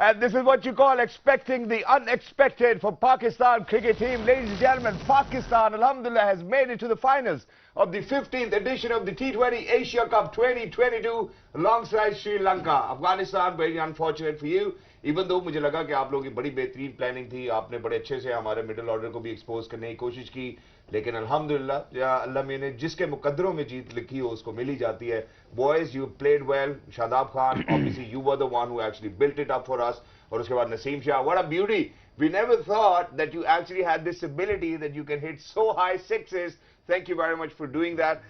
And this is what you call expecting the unexpected for Pakistan cricket team. Ladies and gentlemen, Pakistan, alhamdulillah, has made it to the finals of the 15th edition of the T20 Asia Cup 2022 alongside Sri Lanka. Afghanistan, very unfortunate for you. Even though मुझे लगा कि आप लोगों की बड़ी बेहतरीन planning थी, आपने बड़े अच्छे से हमारे मिडिल ऑर्डर को भी एक्सपोज करने की कोशिश की, लेकिन अल्हम्दुलिल्लाह या अल्लाह ने जिसके मुकद्दरों में जीत लिखी हो उसको मिल ही जाती है. Boys, you played well. Shadab Khan, obviously you were the one who actually built it up for us. और उसके बाद Naseem Shah, what a beauty. We never thought that you actually had this ability that you can hit so high sixes. Thank you very much for doing that.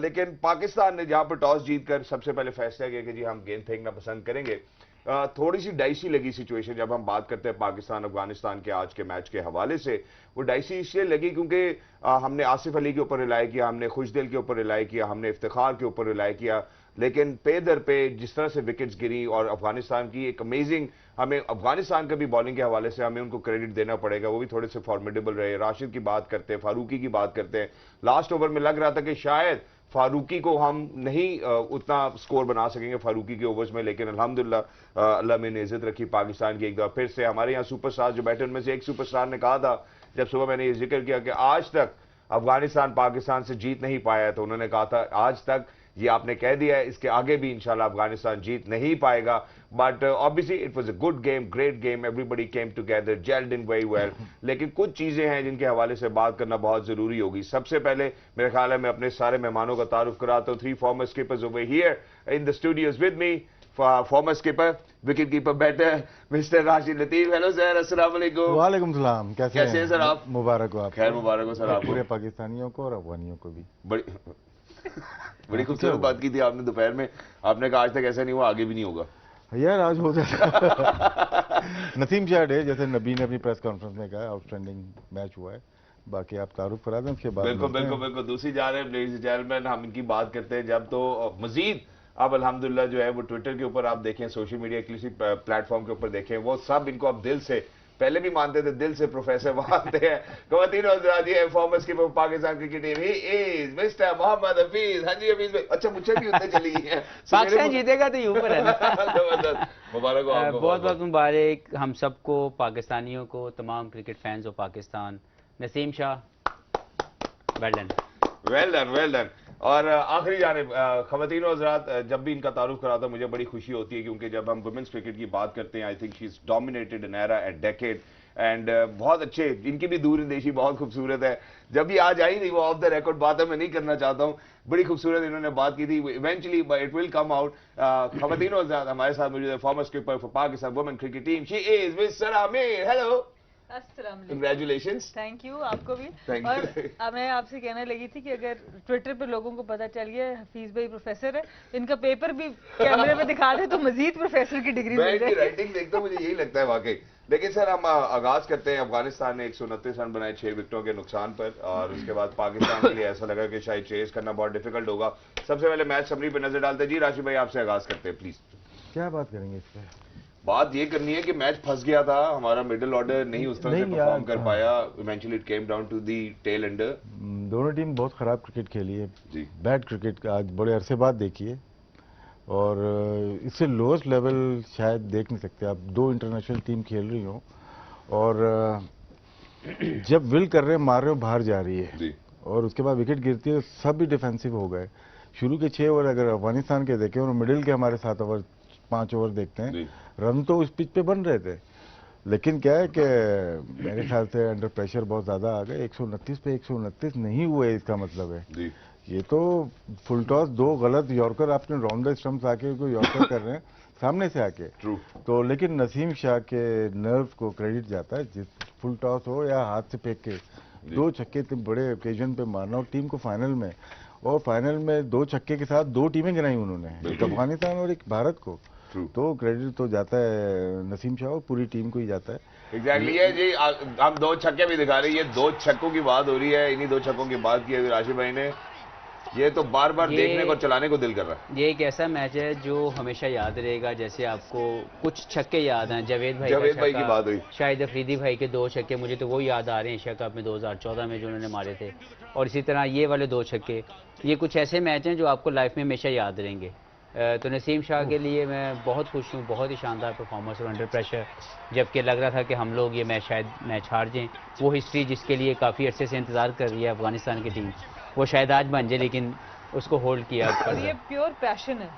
लेकिन पाकिस्तान ने जहाँ पर toss जीतकर सबसे पहले फैसला किया कि जी हम गेंद फेंकना पसंद करेंगे. थोड़ी सी डाइसी लगी सिचुएशन जब हम बात करते हैं पाकिस्तान अफगानिस्तान के आज के मैच के हवाले से. वो डाइसी इसलिए लगी क्योंकि हमने आसिफ अली के ऊपर रिलाई किया, हमने खुशदिल के ऊपर रिलाई किया, हमने इफ्तिखार के ऊपर रिलाई किया, लेकिन पे दर पे जिस तरह से विकेट्स गिरी और अफगानिस्तान की एक अमेजिंग, हमें अफगानिस्तान का भी बॉलिंग के हवाले से हमें उनको क्रेडिट देना पड़ेगा, वो भी थोड़े से फॉर्मिडेबल रहे. राशिद की बात करते हैं, फारूकी की बात करते हैं. लास्ट ओवर में लग रहा था कि शायद फारूकी को हम नहीं उतना स्कोर बना सकेंगे फारूकी के ओवर्स में, लेकिन अल्हम्दुलिल्लाह अल्लाह में ने इज्जत रखी पाकिस्तान की. एक दफा फिर से हमारे यहाँ सुपरस्टार जो बैठे उनमें से एक सुपरस्टार ने कहा था जब सुबह मैंने ये जिक्र किया कि आज तक अफगानिस्तान पाकिस्तान से जीत नहीं पाया है, तो उन्होंने कहा था आज तक ये आपने कह दिया है, इसके आगे भी इंशाल्लाह अफगानिस्तान जीत नहीं पाएगा. But obviously it was a good game, great game, everybody came together, gelled in very well. लेकिन कुछ चीजें हैं जिनके हवाले से बात करना बहुत जरूरी होगी. सबसे पहले मेरे ख्याल है मैं अपने सारे मेहमानों का तारुफ कराता हूँ. 3 former skippers over here in the studios with me. Former skipper, wicket keeper better, Mr. Rashid Lateef. Hello sir, अस्सलाम वालेकुम. वालेकुम सलाम. कैसे हैं सर आप? मुबारक हो आप. खैर मुबारक हो सर आपको. पूरे पाकिस्तानियों को और अफगानियों को भी. बड़ी खूबसूरत बात की थी आपने दोपहर में. आपने कहा आज तक ऐसा नहीं हुआ, आगे भी नहीं होगा. यार आज हो जाएगा. नसीम शाह डे, जैसे नबी ने अपनी प्रेस कॉन्फ्रेंस में कहा, आउटस्टैंडिंग मैच हुआ है. बाकी आप तारुफ करा दें उसके बाद. बिल्कुल बिल्कुल बिल्कुल. दूसरी जा रहे हैं लेडीज एंड जेंटलमैन, हम इनकी बात करते हैं जब तो मजीद अब अल्हम्दुलिल्लाह जो है वो ट्विटर के ऊपर आप देखें, सोशल मीडिया किसी प्लेटफॉर्म के ऊपर देखें, वो सब इनको अब दिल से, पहले भी मानते थे, दिल से प्रोफेसर मानते हैं. खवातीन और हज़रात, ये former skipper Pakistan cricket team, he is mister Mohammad Hafeez. हाँ जी हफीज भाई. अच्छा मुझे भी उतने चली गई है. पाकिस्तान जीतेगा तो ऊपर है. मुबारक हो आपको. बहुत बहुत मुबारक हम सबको, पाकिस्तानियों को, तमाम cricket fans of Pakistan. Naseem Shah, well done. Well done, well done. और आखिरी जानिब खवातीन और हज़रात, जब भी इनका तारुफ कराता मुझे बड़ी खुशी होती है क्योंकि जब हम वुमेन्स क्रिकेट की बात करते हैं, I think she is dominated an era, A decade. And बहुत अच्छे, इनकी भी दूरंदेशी बहुत खूबसूरत है. जब भी आज आई नहीं, वो ऑफ द रिकॉर्ड बात है, मैं नहीं करना चाहता हूँ. बड़ी खूबसूरत इन्होंने बात की थी. Eventually it will come out. खवातीन और हज़रात, हमारे साथ मौजूद है former skipper for Pakistan women cricket team. She is miss Sara Mir. Hello. Congratulations. Thank you. आपको भी. Thank और you. मैं आपसे कहने लगी थी कि अगर ट्विटर पे लोगों को पता चल गया हफीज भाई प्रोफेसर है, इनका पेपर भी कैमरे पे दिखा दे तो मजीद प्रोफेसर की डिग्री मिल जाएगी. राइटिंग देखता मुझे यही लगता है वाकई. लेकिन सर हम आगाज करते हैं. अफगानिस्तान ने 129 रन बनाए 6 विकेटों के नुकसान पर, और उसके बाद पाकिस्तान के लिए ऐसा लगा कि शायद चेस करना बहुत डिफिकल्ट होगा. सबसे पहले मैच समरी पे नजर डालते हैं. जी राशिद भाई, आपसे आगाज करते हैं प्लीज. क्या बात करेंगे इस पर? बात ये करनी है कि मैच फंस गया था, हमारा मिडिल ऑर्डर नहीं उस तरह से परफॉर्म कर पाया. Eventually it came down to the tail ender. दोनों टीम बहुत खराब क्रिकेट खेली है जी. बैड क्रिकेट आज बड़े अरसे बाद देखी है, और इससे लोएस्ट लेवल शायद देख नहीं सकते आप. 2 इंटरनेशनल टीम खेल रही हो और जब विल कर रहे हैं, मार रहे हो, बाहर जा रही है जी. और उसके बाद विकेट गिरती है, सब भी डिफेंसिव हो गए. शुरू के 6 ओवर अगर अफगानिस्तान के देखें और मिडिल के हमारे 7 ओवर 5 ओवर देखते हैं, रन तो उस पिच पे बन रहे थे. लेकिन क्या है कि मेरे ख्याल से अंडर प्रेशर बहुत ज्यादा आ गए. 129 पे 129 नहीं हुए, इसका मतलब है जी. ये तो फुल टॉस 2 गलत यॉर्कर आपने राउंड द स्टंप्स आके को यॉर्कर कर रहे हैं सामने से आके. ट्रू. तो लेकिन नसीम शाह के नर्व को क्रेडिट जाता है. जिस फुल टॉस हो या हाथ से फेंक के 2 छक्के इतने बड़े ओकेजन पे मारना, और टीम को फाइनल में, और फाइनल में 2 छक्के के साथ 2 टीमें गिराई उन्होंने, एक अफगानिस्तान और एक भारत को. तो क्रेडिट तो जाता है नसीम शाह और पूरी टीम को ही जाता है. एग्जैक्टली है जी. हम 2 छक्के भी दिखा रहे हैं. ये 2 छक्कों की बात हो रही है. इन्हीं 2 छक्कों की बात की है राशिद भाई ने. ये तो बार बार देखने को, चलाने को दिल कर रहा है. ये एक ऐसा मैच है जो हमेशा याद रहेगा. जैसे आपको कुछ छक्के याद हैं, जावेद भाई की बात हुई, शाहिद अफरीदी भाई के 2 छक्के, मुझे तो वो याद आ रहे हैं एशिया कप में 2014 में जो उन्होंने मारे थे. और इसी तरह ये वाले 2 छक्के, ये कुछ ऐसे मैच हैं जो आपको लाइफ में हमेशा याद रहेंगे. तो नसीम शाह के लिए मैं बहुत खुश हूँ, बहुत ही शानदार परफॉर्मेंस और अंडर प्रेशर, जबकि लग रहा था कि हम लोग ये मैच शायद मैच हार जाएं। वो हिस्ट्री जिसके लिए काफ़ी अरसे से इंतज़ार कर रही है अफगानिस्तान की टीम, वो शायद आज बन जाए, लेकिन उसको होल्ड किया। और ये प्योर पैशन है,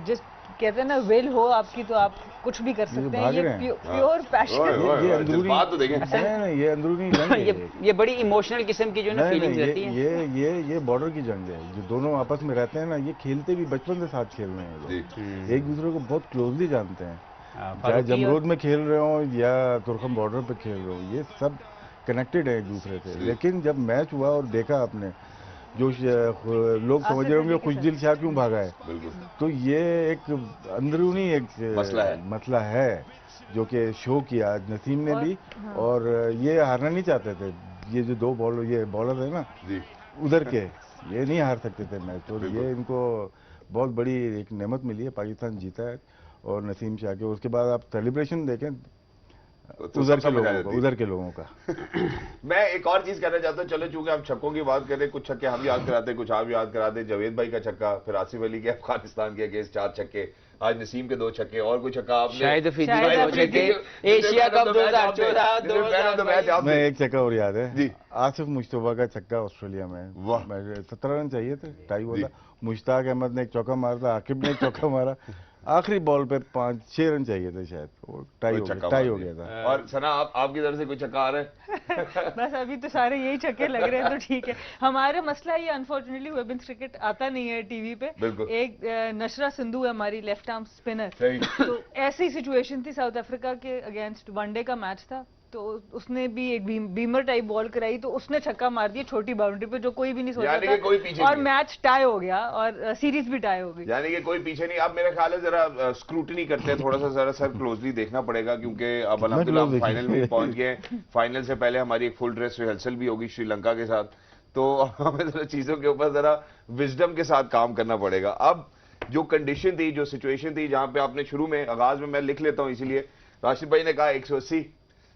जिस कहते हैं ना विल हो आपकी तो आप कुछ भी कर सकते हैं। ये प्योर पैशन, ये अंदरूनी बात तो देखें। नहीं, ये अंदरूनी जंग है। ये बड़ी इमोशनल किस्म की जो ना फीलिंग्स रहती हैं। ये बॉर्डर की जंग है। जो दोनों आपस में रहते हैं ना, ये खेलते भी बचपन से साथ खेल रहे हैं लोग, एक दूसरे को बहुत क्लोजली जानते हैं। चाहे जमरोद में खेल रहे हो या तुर्कम बॉर्डर पे खेल रहे हो, ये सब कनेक्टेड है एक दूसरे से। लेकिन जब मैच हुआ और देखा आपने, जो लोग समझ रहे होंगे खुशदिल शाह क्यों भागा है, तो ये एक अंदरूनी एक मसला है जो कि शो किया आज नसीम ने भी। और ये हारना नहीं चाहते थे। ये जो दो बॉलर है ना उधर के, ये नहीं हार सकते थे मैच। और ये इनको बहुत बड़ी एक नेमत मिली है, पाकिस्तान जीता है। और नसीम शाह के उसके बाद आप सेलिब्रेशन देखें तो उधर के लोगों का। मैं एक और चीज कहना चाहता हूँ, चलो चूंकि हम छक्कों की बात करें, कुछ छक्के हम याद कराते हैं, कुछ आप याद कराते हैं। जावेद भाई का छक्का, फिर आसिफ अली के अफगानिस्तान के अगेंस्ट 4 छक्के, आज नसीम के 2 छक्के, और कोई छक्का आपने? शायद एशिया कप 2014। मैं एक छक्का और याद है, आसिफ मुश्तबा का छक्का ऑस्ट्रेलिया में। 17 रन चाहिए थे, टाई हुआ था। मुश्ताक अहमद ने एक चौका मारा था, आकिब ने एक चौका मारा, आखिरी बॉल पे 5-6 रन चाहिए थे शायद, वो टाई हो गया था। और सना आपकी तरफ से कोई छक्का आ रहा है? बस अभी तो सारे यही छक्के लग रहे हैं, तो ठीक है। हमारा मसला ये अनफॉर्चुनेटली वुमेन्स क्रिकेट आता नहीं है टीवी पे। एक नशरा सिंधु है हमारी लेफ्ट आर्म स्पिनर, तो ऐसी सिचुएशन थी साउथ अफ्रीका के अगेंस्ट, वनडे का मैच था, तो उसने भी एक बीमर टाइप बॉल कराई, तो उसने छक्का मार दिया छोटी बाउंड्री पे, जो कोई भी नहीं सोचा था, कोई पीछे और मैच टाई हो गया और सीरीज भी टाई हो गई। यानी कि कोई पीछे नहीं। अब मेरा ख्याल है जरा स्क्रूटनी करते हैं, थोड़ा सा जरा सर क्लोजली देखना पड़ेगा, क्योंकि अब अल्हम्दुलिल्लाह फाइनल में पहुंच गए। फाइनल से पहले हमारी एक फुल ड्रेस रिहर्सल भी होगी श्रीलंका के साथ, तो हमें जरा चीजों के ऊपर जरा विजडम के साथ काम करना पड़ेगा। अब जो कंडीशन थी, जो सिचुएशन थी, जहां पे आपने शुरू में आगाज में, मैं लिख लेता हूं इसीलिए, राशिद भाई ने कहा 180,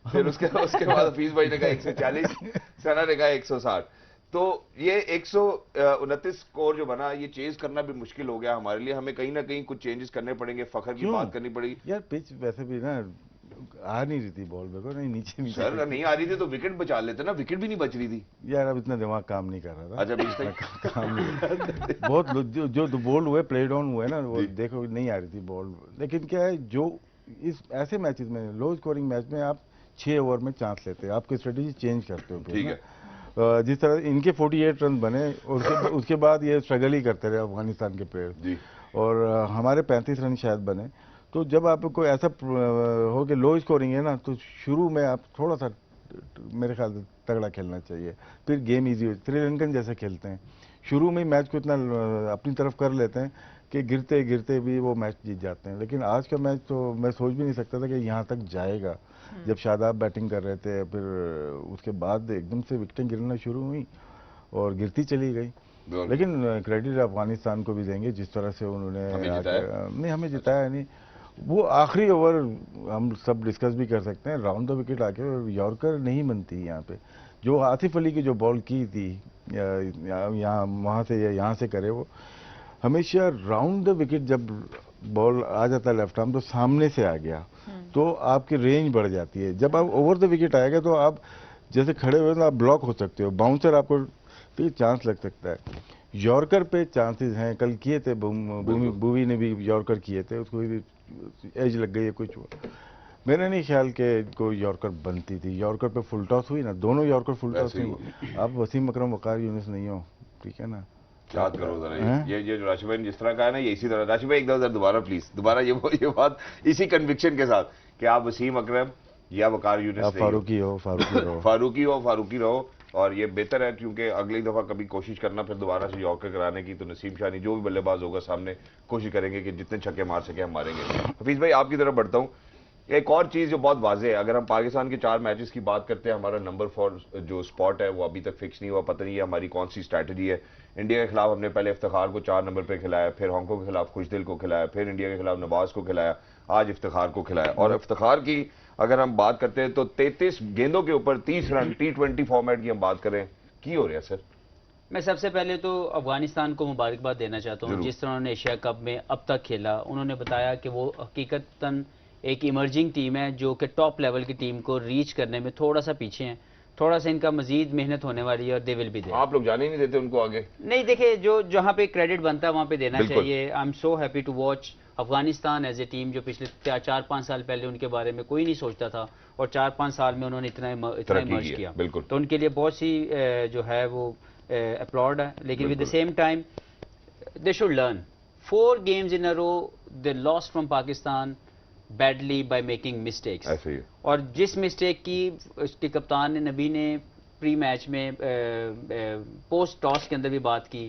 फिर उसके बाद हफीज भाई ने कहा 140, सना ने कहा 160, तो ये 129 स्कोर जो बना, ये चेज करना भी मुश्किल हो गया हमारे लिए। हमें कहीं ना कहीं कुछ चेंजेस करने पड़ेंगे, फखर की बात करनी पड़ेगी। यार पिच वैसे भी ना आ नहीं रही थी, बॉल देखो नहीं नीचे सर नहीं आ रही थी तो विकेट बचा लेते ना, विकेट भी नहीं बच रही थी यार। अब इतना दिमाग काम नहीं कर रहा था। अच्छा बीच तक काम नहीं बहुत जो बॉल हुए, प्ले डाउन हुए ना, वो देखो नहीं आ रही थी बॉल। लेकिन क्या है, जो इस ऐसे मैचेस में, लो स्कोरिंग मैच में आप 6 ओवर में चांस लेते हैं, आपकी स्ट्रेटेजी चेंज करते हो। ठीक है, जिस तरह इनके 48 रन बने, उसके बाद ये स्ट्रगल ही करते रहे अफगानिस्तान के प्लेयर, और हमारे 35 रन शायद बने। तो जब आपको ऐसा हो कि लो स्कोरिंग है ना, तो शुरू में आप थोड़ा सा मेरे ख्याल से तगड़ा खेलना चाहिए, फिर गेम इजी हो। श्रीलंकन जैसे खेलते हैं, शुरू में मैच को इतना अपनी तरफ कर लेते हैं कि गिरते गिरते भी वो मैच जीत जाते हैं। लेकिन आज का मैच तो मैं सोच भी नहीं सकता था कि यहाँ तक जाएगा। जब शादाब बैटिंग कर रहे थे, फिर उसके बाद एकदम से विकेटें गिरना शुरू हुई और गिरती चली गई। लेकिन क्रेडिट अफगानिस्तान को भी देंगे, जिस तरह से उन्होंने नहीं हमें जिताया नहीं। वो आखिरी ओवर हम सब डिस्कस भी कर सकते हैं, राउंड द विकेट आके यॉर्कर नहीं बनती यहाँ पे। जो आसिफ अली की जो बॉल की थी यहाँ वहाँ से या यहाँ से करे, वो हमेशा राउंड द विकेट जब बॉल आ जाता है लेफ्ट आर्म, तो सामने से आ गया तो आपकी रेंज बढ़ जाती है। जब आप ओवर द विकेट आएगा तो आप जैसे खड़े हुए तो आप ब्लॉक हो सकते हो, बाउंसर आपको तो चांस लग सकता है। यॉर्कर पे चांसेस हैं, कल किए थे बुवी ने भी यॉर्कर किए थे, उसको एज लग गई है कुछ। मेरा नहीं ख्याल कि कोई यॉर्कर बनती थी। यॉर्कर पे फुल टॉस हुई ना, दोनों यॉर्कर फुल टॉस हुई। आप वसीम अकरम वकार यूनुस नहीं हो, ठीक है ना, याद करो जरा ये जो राशिद भाई ने जिस तरह कहा है ना, ये इसी तरह। राशिद भाई एक दफा दोबारा प्लीज, दोबारा ये बात इसी कन्विक्शन के साथ कि आप वसीम अकरम या वकार यूनुस फारूकी रहो, और ये बेहतर है, क्योंकि अगली दफा कभी कोशिश करना फिर दोबारा से यॉर्कर कराने की, तो नसीम शाह जो भी बल्लेबाज होगा सामने कोशिश करेंगे कि जितने छक्के मार सके हम मारेंगे। हफीज भाई आपकी तरफ बढ़ता हूँ। एक और चीज जो बहुत वाज़ेह है, अगर हम पाकिस्तान के 4 मैचेस की बात करते हैं, हमारा नंबर 4 जो स्पॉट है वो अभी तक फिक्स नहीं हुआ। पता नहीं है हमारी कौन सी स्ट्रैटेजी है। इंडिया के खिलाफ हमने पहले इफ्तिखार को 4 नंबर पे खिलाया, फिर हांगकांग के खिलाफ खुशदिल को खिलाया, फिर इंडिया के खिलाफ नवाज को खिलाया, आज इफ्तिखार को खिलाया। और इफ्तिखार की अगर हम बात करते हैं तो 33 गेंदों के ऊपर 30 रन T20 फॉर्मेट की हम बात करें, की हो रहा है सर? मैं सबसे पहले तो अफगानिस्तान को मुबारकबाद देना चाहता हूँ जिस तरह उन्होंने एशिया कप में अब तक खेला। उन्होंने बताया कि वो हकीकतन एक इमर्जिंग टीम है जो कि टॉप लेवल की टीम को रीच करने में थोड़ा सा पीछे हैं, थोड़ा सा इनका मजीद मेहनत होने वाली है और दे विल बी देयर। आप लोग जाने ही नहीं देते उनको आगे? नहीं, देखिए जो जहाँ पे क्रेडिट बनता है वहाँ पे देना चाहिए। I am so happy to watch Afghanistan as a team, जो पिछले 4-5 साल पहले उनके बारे में कोई नहीं सोचता था और 4-5 साल में उन्होंने इतना इमर्ज किया। तो उनके लिए बहुत सी जो है वो अपलॉड है, लेकिन with the same time they should learn. 4 games in a row they lost from Pakistan badly by making mistakes। ऐसे ही। और जिस मिस्टेक की उसके कप्तान ने नबी ने प्री मैच में पोस्ट टॉस के अंदर भी बात की,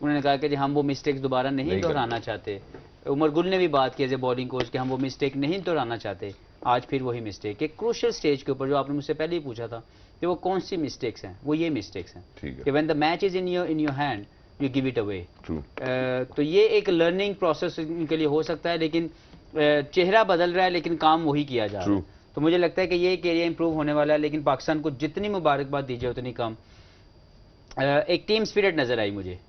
उन्होंने कहा कि हम वो मिस्टेक्स दोबारा नहीं दोहराना चाहते। उमर गुल ने भी बात की एज ए बॉलिंग कोच कि हम वो मिस्टेक नहीं दोहराना चाहते। आज फिर वही मिस्टेक एक क्रूशियल स्टेज के ऊपर, जो आपने मुझसे पहले ही पूछा था कि वो कौन सी मिस्टेक्स हैं, वो ये मिस्टेक्स हैं कि when the match is in your hand you give it away. तो ये एक लर्निंग प्रोसेस इनके लिए हो सकता है, लेकिन चेहरा बदल रहा है लेकिन काम वही किया जा रहा है। तो मुझे लगता है कि ये एक एरिया इंप्रूव होने वाला है, लेकिन पाकिस्तान को जितनी मुबारकबाद दीजिए उतनी कम। एक टीम स्पिरिट नजर आई मुझे।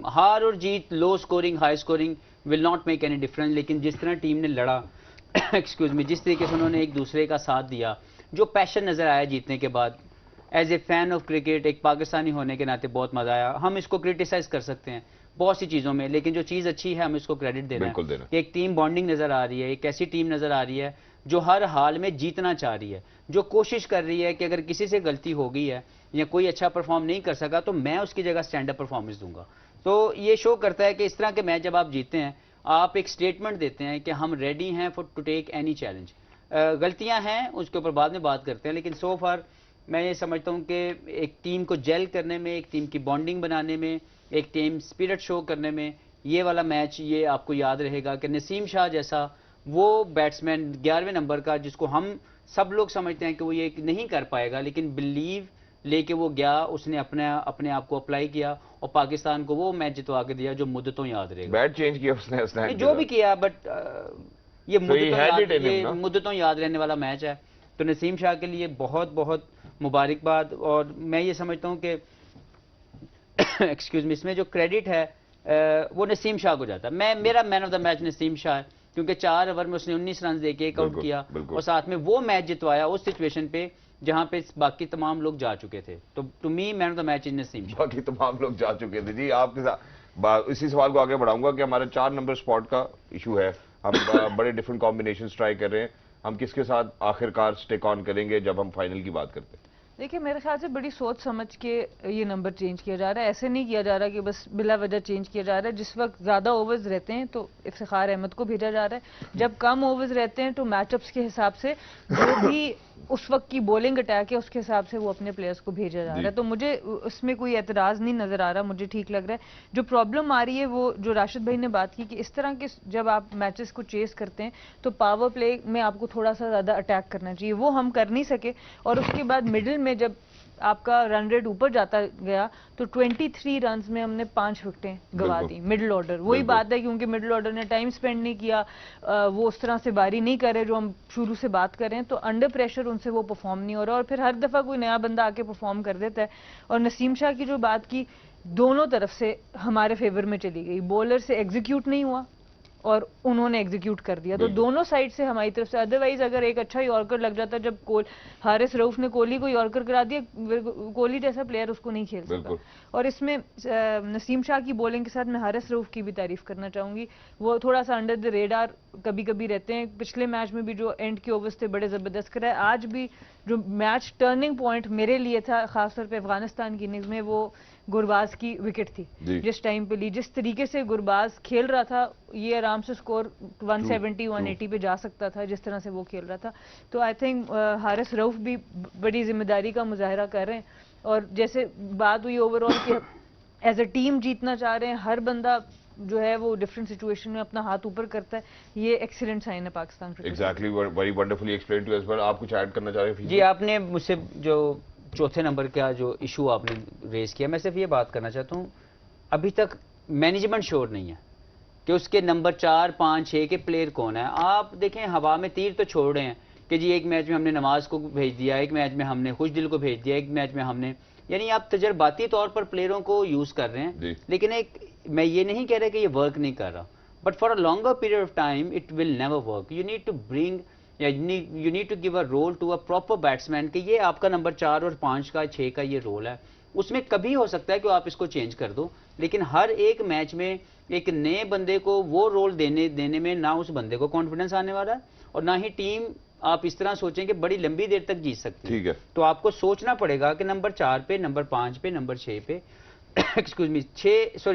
हार और जीत, low scoring high scoring will not make any difference, लेकिन जिस तरह टीम ने लड़ा एक्सक्यूज मी, जिस तरीके से उन्होंने एक दूसरे का साथ दिया, जो पैशन नजर आया जीतने के बाद, as a fan of cricket एक पाकिस्तानी होने के नाते बहुत मजा आया। हम इसको क्रिटिसाइज कर सकते हैं बहुत सी चीज़ों में, लेकिन जो चीज़ अच्छी है हम इसको क्रेडिट देना है। एक टीम बॉन्डिंग नजर आ रही है, एक ऐसी टीम नजर आ रही है जो हर हाल में जीतना चाह रही है, जो कोशिश कर रही है कि अगर किसी से गलती हो गई है या कोई अच्छा परफॉर्म नहीं कर सका तो मैं उसकी जगह स्टैंड अप परफॉर्मेंस दूंगा। तो ये शो करता है कि इस तरह के मैच जब आप जीतते हैं, आप एक स्टेटमेंट देते हैं कि हम रेडी हैं for to take any challenge. गलतियां हैं उसके ऊपर बाद में बात करते हैं, लेकिन सो फार मैं ये समझता हूँ कि एक टीम को जेल करने में, एक टीम की बॉन्डिंग बनाने में, एक टीम स्पिरिट शो करने में, ये वाला मैच ये आपको याद रहेगा कि नसीम शाह जैसा वो बैट्समैन 11वें नंबर का, जिसको हम सब लोग समझते हैं कि वो ये नहीं कर पाएगा, लेकिन बिलीव लेके वो गया, उसने अपने आप को अप्लाई किया और पाकिस्तान को वो मैच जितवा के दिया जो मुद्दतों याद रहेगा। बैट चेंज किया उसने जो भी किया, बट ये मुद्दतों याद रहने वाला मैच है। तो नसीम शाह के लिए बहुत बहुत मुबारकबाद। और मैं ये समझता हूँ कि एक्सक्यूज मी, इसमें जो क्रेडिट है वो नसीम शाह को जाता है। मेरा man of the match Naseem Shah है, क्योंकि 4 ओवर में उसने 19 रन देके एक आउट किया और साथ में वो मैच जितवाया उस सिचुएशन पे जहां पे बाकी तमाम लोग जा चुके थे। तो to me man of the match is Naseem Shah. बाकी तमाम लोग जा चुके थे। जी, आपके साथ इसी सवाल को आगे बढ़ाऊंगा कि हमारे 4 नंबर स्पॉट का इशू है। हम बड़े डिफरेंट कॉम्बिनेशंस ट्राई कर रहे हैं, हम किसके साथ आखिरकार स्टिक ऑन करेंगे जब हम फाइनल की बात करते हैं? देखिए, मेरे ख्याल से बड़ी सोच समझ के ये नंबर चेंज किया जा रहा है। ऐसे नहीं किया जा रहा कि बस बिला वजह चेंज किया जा रहा है। जिस वक्त ज़्यादा ओवर्स रहते हैं तो इफ्तिखार अहमद को भेजा जा रहा है, जब कम ओवर्स रहते हैं तो मैचअप्स के हिसाब से जो भी उस वक्त की बॉलिंग अटैक है उसके हिसाब से वो अपने प्लेयर्स को भेजा जा रहा है। तो मुझे उसमें कोई एतराज़ नहीं नज़र आ रहा, मुझे ठीक लग रहा है। जो प्रॉब्लम आ रही है वो जो राशिद भाई ने बात की कि इस तरह के जब आप मैचेस को चेस करते हैं तो पावर प्ले में आपको थोड़ा सा ज़्यादा अटैक करना चाहिए, वो हम कर नहीं सके। और उसके बाद मिडिल में जब आपका रन रेट ऊपर जाता गया तो 23 रन्स में हमने 5 विकेटें गवा दी मिडिल ऑर्डर। वही बात है, क्योंकि मिडिल ऑर्डर ने टाइम स्पेंड नहीं किया, वो उस तरह से बारी नहीं करे जो हम शुरू से बात करें, तो अंडर प्रेशर उनसे वो परफॉर्म नहीं हो रहा और फिर हर दफ़ा कोई नया बंदा आके परफॉर्म कर देता है। और नसीम शाह की जो बात की, दोनों तरफ से हमारे फेवर में चली गई। बॉलर से एग्जीक्यूट नहीं हुआ और उन्होंने एग्जीक्यूट कर दिया, तो दोनों साइड से हमारी तरफ से। अदरवाइज अगर एक अच्छा यॉर्कर लग जाता, जब हारिस रऊफ ने कोहली को यॉर्कर करा दिया, कोहली जैसा प्लेयर उसको नहीं खेल सकता। और इसमें नसीम शाह की बॉलिंग के साथ मैं हारिस रऊफ की भी तारीफ करना चाहूंगी। वो थोड़ा सा अंडर द रेडार कभी कभी रहते हैं। पिछले मैच में भी जो एंड के ओवर्स थे बड़े जबरदस्त कराए। आज भी जो मैच टर्निंग पॉइंट मेरे लिए था खासतौर पे अफगानिस्तान की इनिंग्स में, वो गुरबाज की विकेट थी। जिस टाइम पे ली, जिस तरीके से गुरबाज खेल रहा था, ये आराम से स्कोर 170-180 पे जा सकता था जिस तरह से वो खेल रहा था। तो आई थिंक हारिस रऊफ भी बड़ी जिम्मेदारी का मुजाहरा कर रहे हैं। और जैसे बात हुई ओवरऑल कि एज अ टीम जीतना चाह रहे हैं, हर बंदा जो है वो डिफरेंट सिचुएशन में अपना हाथ ऊपर करता है, ये एक्सीलेंट साइन है Pakistan cricket. Exactly, very wonderfully explain to us. Well, आप कुछ ऐड करना चाह रहे हैं? जी, आपने मुझसे जो चौथे नंबर का जो इशू आपने रेज किया, मैं सिर्फ ये बात करना चाहता हूँ, अभी तक मैनेजमेंट श्योर नहीं है कि उसके नंबर 4, 5, 6 के प्लेयर कौन है। आप देखें, हवा में तीर तो छोड़ रहे हैं कि जी एक मैच में हमने नमाज को भेज दिया, एक मैच में हमने खुशदिल को भेज दिया, एक मैच में हमने यानी आप तजर्बाती तौर पर प्लेयरों को यूज कर रहे हैं, लेकिन मैं ये नहीं कह रहा कि ये वर्क नहीं कर रहा, but for a longer period of time it will never work. You need to bring you need to give a role to a proper batsman कि ये आपका नंबर 4 और 5 का 6 का ये रोल है. उसमें कभी हो सकता है कि आप इसको चेंज कर दो, लेकिन हर एक मैच में एक नए बंदे को वो रोल देने में ना उस बंदे को कॉन्फिडेंस आने वाला है और ना ही टीम आप इस तरह सोचें कि बड़ी लंबी देर तक जीत सकती है. ठीक है. तो आपको सोचना पड़ेगा कि नंबर 4 पे, नंबर 5 पे, नंबर 6 पे एक्सक्यूज मी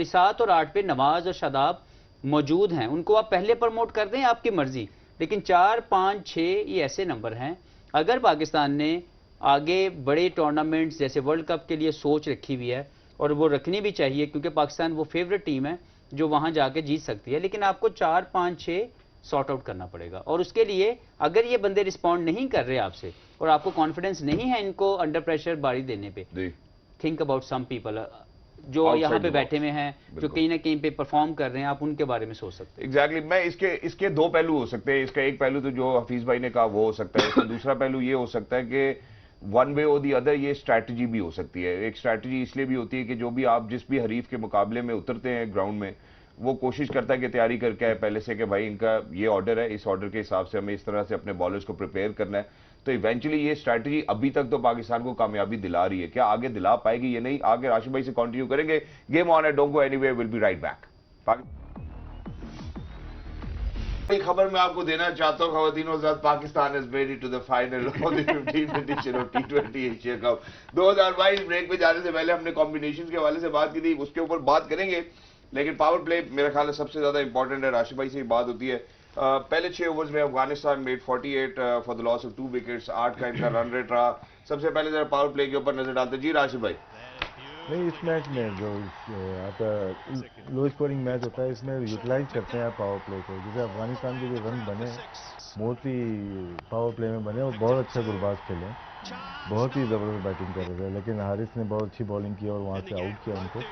7 और 8 पे नवाज और शादाब मौजूद हैं. उनको आप पहले प्रमोट कर दें, आपकी मर्जी, लेकिन 4, 5, 6 ये ऐसे नंबर हैं. अगर पाकिस्तान ने आगे बड़े टूर्नामेंट्स जैसे वर्ल्ड कप के लिए सोच रखी हुई है, और वो रखनी भी चाहिए क्योंकि पाकिस्तान वो फेवरेट टीम है जो वहां जाके जीत सकती है, लेकिन आपको 4, 5, 6 सॉर्ट आउट करना पड़ेगा. और उसके लिए अगर ये बंदे रिस्पॉन्ड नहीं कर रहे आपसे और आपको कॉन्फिडेंस नहीं है इनको अंडर प्रेशर बारी देने पे, थिंक अबाउट सम पीपल जो यहाँ पे बैठे हुए हैं, जो कहीं ना कहीं पे परफॉर्म कर रहे हैं, आप उनके बारे में सोच सकते हैं. एग्जैक्टली. मैं इसके दो पहलू हो सकते हैं. इसका एक पहलू तो जो हफीज भाई ने कहा वो हो सकता है. इसका दूसरा पहलू ये हो सकता है कि वन वे और दी अदर ये स्ट्रैटेजी भी हो सकती है. एक स्ट्रैटेजी इसलिए भी होती है कि जो भी आप जिस भी हरीफ के मुकाबले में उतरते हैं ग्राउंड में, वो कोशिश करता है कि तैयारी करके आए पहले से कि भाई इनका ये ऑर्डर है, इस ऑर्डर के हिसाब से हमें इस तरह से अपने बॉलर्स को प्रिपेयर करना है. तो इवेंचुअली ये स्ट्रैटेजी अभी तक तो पाकिस्तान को कामयाबी दिला रही है. क्या आगे दिला पाएगी ये नहीं. आगे राशिद भाई से कंटिन्यू करेंगे. गेम ऑन है, don't go anywhere, will be right back. एक खबर मैं आपको देना चाहता हूं ख़वातीन और हज़रात, Pakistan is made it to the final of the 15th edition of T20 Asia cup 2022. Break पे जाने से पहले हमने कॉम्बिनेशन के हवाले से बात की थी, उसके ऊपर बात करेंगे, लेकिन पावर प्ले मेरा ख्याल है सबसे ज्यादा इंपॉर्टेंट है. राशिद भाई से बात होती है. पहले 6 ओवर्स में Afghanistan made 48 for the loss of 2 wickets. 8 का इनका रन रेट रहा. सबसे पहले जरा पावर प्ले के ऊपर नजर डालते. जी राशिद भाई. नहीं, इस मैच में जो आपका लो स्कोरिंग मैच होता है, इसमें यूटिलाइज करते हैं आप पावर प्ले को. जैसे अफगानिस्तान के जो रन बने मोस्टली पावर प्ले में बने और बहुत अच्छा गुरबाज खेले, बहुत ही ज़बरदस्त बैटिंग कर रहे थे, लेकिन हारिस ने बहुत अच्छी बॉलिंग की और वहाँ से आउट किया उनको.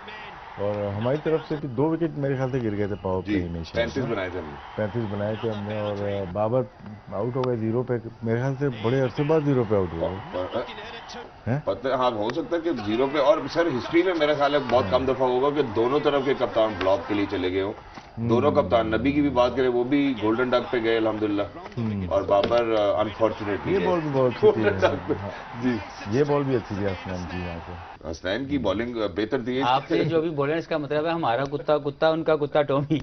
और हमारी तरफ से भी 2 विकेट मेरे ख्याल से गिर गए थे पावर प्ले में. 35 बनाए थे हमने. 35 बनाए थे हमने. और बाबर आउट हो गए 0 पे, मेरे ख्याल से बड़े अरसे बाद 0 पे आउट हुए. पता हाँ हो सकता है कि 0 पे. और सर हिस्ट्री में मेरा ख्याल है बहुत कम दफा होगा कि दोनों तरफ के कप्तान ब्लॉक के लिए चले गए हो. दोनों कप्तान, नबी की भी बात करें वो भी गोल्डन डक पे गए अल्हम्दुलिल्लाह, और बाबर अनफॉर्चुनेटली ये बॉल भी बहुत अच्छी जी, ये बॉल भी अच्छी थी हसनैन की. यहाँ से हसनैन की बॉलिंग बेहतर थी. आपने जो भी बोले इसका मतलब है हमारा कुत्ता कुत्ता, उनका कुत्ता टॉमी,